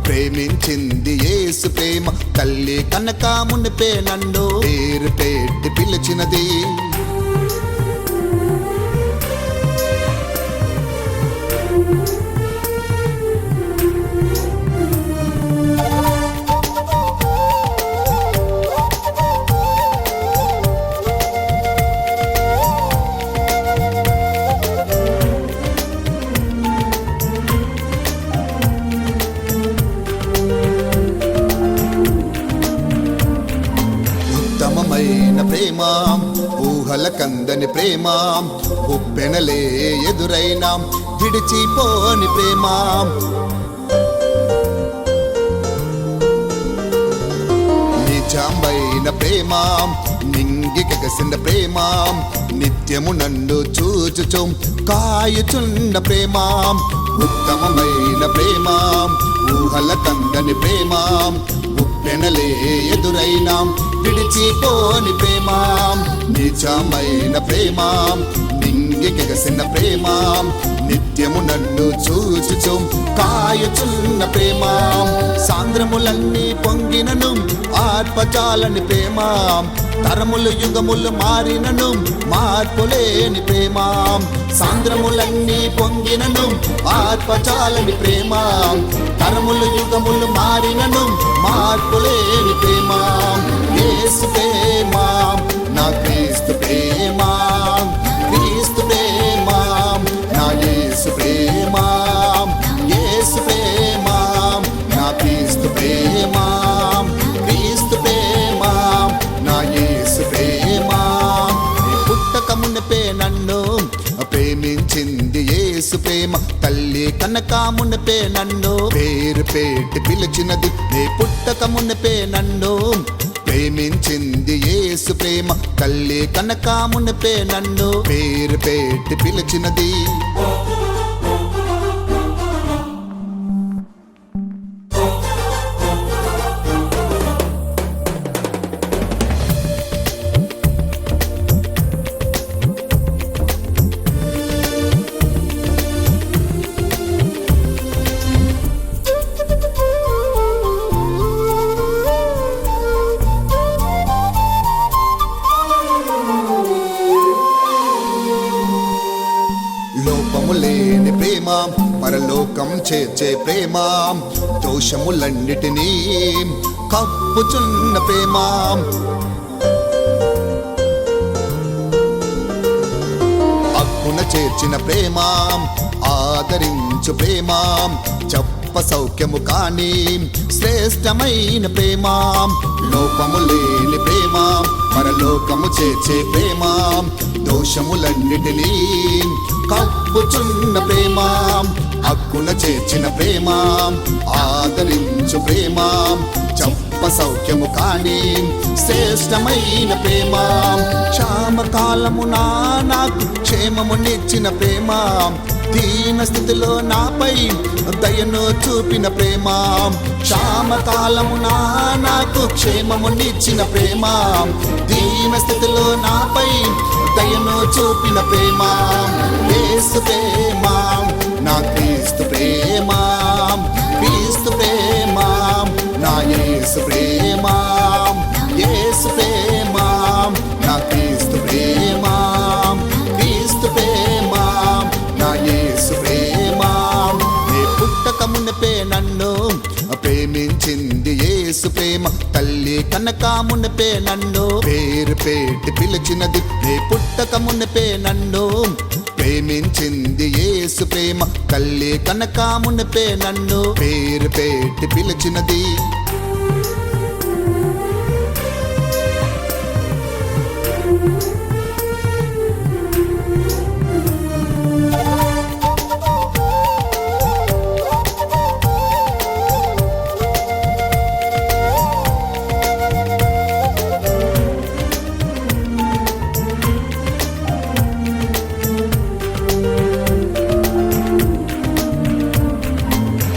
ప్రేమించింది యేసు ప్రేమ. తల్లి కనక మునిపే నన్ను పేరు పెట్టి పిలిచినది. ఉత్తమమైన ప్రేమ, ఊహల కందని ప్రేమ, ఉప్పెనలే ఎదురైనా విడిచిపోని ప్రేమ. నిజమైన ప్రేమ, నింగి కగసిన ప్రేమ, నిత్యము నన్ను చూచుచు కాయుచున్న ప్రేమ. ఉత్తమమైన ప్రేమ, ఊహల కందని ప్రేమ, ఉప్పెనలే ఎదురైనా విడిచిపోని ప్రేమ. నిజమైన ప్రేమ, నింగి కగసిన ప్రేమ, నిత్యము నన్ను చూచుచు కాయుచున్న ప్రేమ. సాంద్రములన్నీ పొంగినను ఆర్పచాలని ప్రేమ, తరములు యుగములు మారినను మార్పులేని ప్రేమ. సాంద్రములన్నీ పొంగినను ఆర్పచాలని ప్రేమ, తరములు యుగములు మారినను మార్పులేని ప్రేమ. యేసు ప్రేమ, నా క్రీస్తు ప్రేమ, క్రీస్తు ప్రేమ, నా యేసు ప్రేమ, యేసు ప్రేమ, నా క్రీస్తు ప్రేమ, క్రీస్తు ప్రేమ, నా యేసు ప్రేమ. నీ పుట్టక మునిపే నన్ను ప్రేమించింది యేసు ప్రేమ. తల్లి కనక మునిపే నన్ను పేరు పెట్టి పిలిచినది. నే పుట్టక మునిపే నన్ను ప్రేమించింది యేసు ప్రేమ. తల్లి కనక మునిపే నన్ను పేరు పెట్టి పిలిచినది. లోపము లేని ప్రేమ, పరలోకం చేర్చే ప్రేమ, దోషములన్నిటినీ కప్పుచున్న ప్రేమ. హక్కున చేర్చిన ప్రేమ, ఆదరించు ప్రేమ, చెప్ప సౌఖ్యము కాని శ్రేష్టమైన ప్రేమ. లోపము లేని ప్రేమ, పరలోకము చేర్చే ప్రేమ, దోషములన్నిటినీ కప్పుచున్న ప్రేమ. హక్కున చేర్చిన ప్రేమ, ఆదరించు ప్రేమ, చెప్ప సౌఖ్యము కాని శ్రేష్టమైన ప్రేమ. క్షామకాలమున నాకు క్షేమమునిచ్చిన ప్రేమ, దీన స్థితిలో నాపై దయను చూపిన ప్రేమ. క్షామకాలమున నాకు క్షేమమునిచ్చిన ప్రేమ, దీన స్థితిలో నాపై దయను చూపిన ప్రేమ. యేసు ప్రేమ, నా క్రీస్తు ప్రేమ, క్రీస్తు ప్రేమ, నా యేసు ప్రేమ, యేసు ప్రేమ, నా క్రీస్తు ప్రేమ, క్రీస్తు ప్రేమ, నా యేసు ప్రేమ. నే పుట్టక మునిపే నన్ను ప్రేమించింది యేసు ప్రేమ. తల్లి కనక మునిపే నన్ను పేరు పెట్టి పిలిచినది, నే పుట్టక మునిపే నన్ను ప్రేమించింది యేసు ప్రేమ. తల్లి కనక మునిపే నన్ను పేరు పెట్టి పిలిచినది.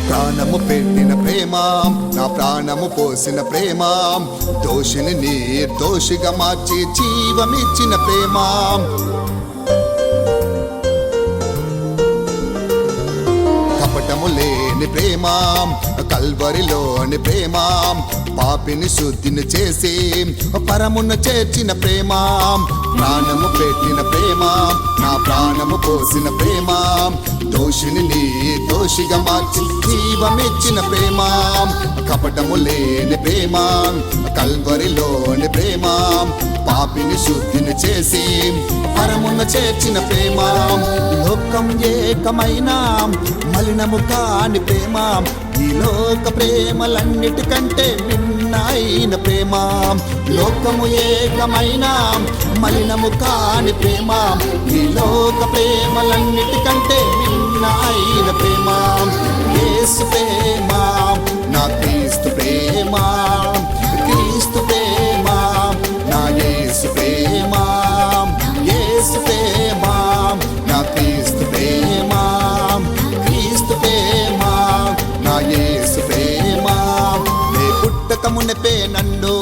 ప్రాణము పెట్టిన ప్రేమ, నా ప్రాణము పోసిన ప్రేమ, దోషిని నిర్దోషిగా మార్చి జీవమిచ్చిన ప్రేమ. కపటము లేని ప్రేమ, కల్వరిలోని ప్రేమ, పాపిని శుద్ధిని చేసి పరమును చేర్చిన ప్రేమ. ప్రాణము పెట్టిన ప్రేమ, నా ప్రాణము పోసిన ప్రేమ, దోషిని నిర్దోషిగా మార్చి జీవమిచ్చిన ప్రేమ. కపటము లేని ప్రేమ, కల్వరిలోని ప్రేమ, పాపిని శుద్ధిని చేసి పరమును చేర్చిన ప్రేమ. లోకం ఏకమైన మలినము కాని ప్రేమ, ఈ లోక ప్రేమలన్నిటికంటే భిన్నమైన ప్రేమ. లోకము ఏకమైన మలినము కాని ప్రేమ, ఈ లోక ప్రేమలన్నిటికంటే భిన్నమైన ప్రేమ. యేసు ప్రేమ, నా క్రీస్తు ప్రేమ, క్రీస్తు ప్రేమ, నా యేసు ప్రేమ. యేసు ప్రేమ, నా క్రీస్తు ప్రేమ, క్రీస్తు ప్రేమ, నా యేసు ప్రేమ. నే పుట్టక మునిపే నన్ను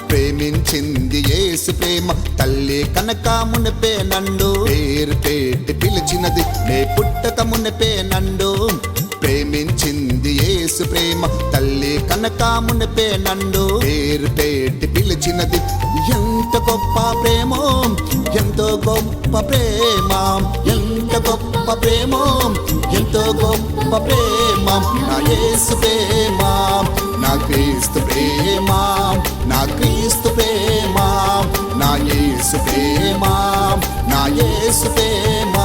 ప్రేమించింది యేసు ప్రేమ. తల్లి కనక మునిపే నన్ను పేరు పెట్టి పిలిచినది, నే పుట్టక మునిపే నన్ను ప్రేమించింది యేసు ప్రేమ. తల్లి కనక మునిపే నన్ను పేరు పెట్టి పిలిచినది. ఎంత గొప్ప ప్రేమో, ఎంతో గొప్ప ప్రేమ, ఎంత గొప్ప ప్రేమో, ఎంతో గొప్ప ప్రేమ. నా యేసు ప్రేమ, నా క్రీస్తు ప్రేమ, నా క్రీస్తు ప్రేమ, నా యేసు ప్రేమ, నా యేసు ప్రేమ.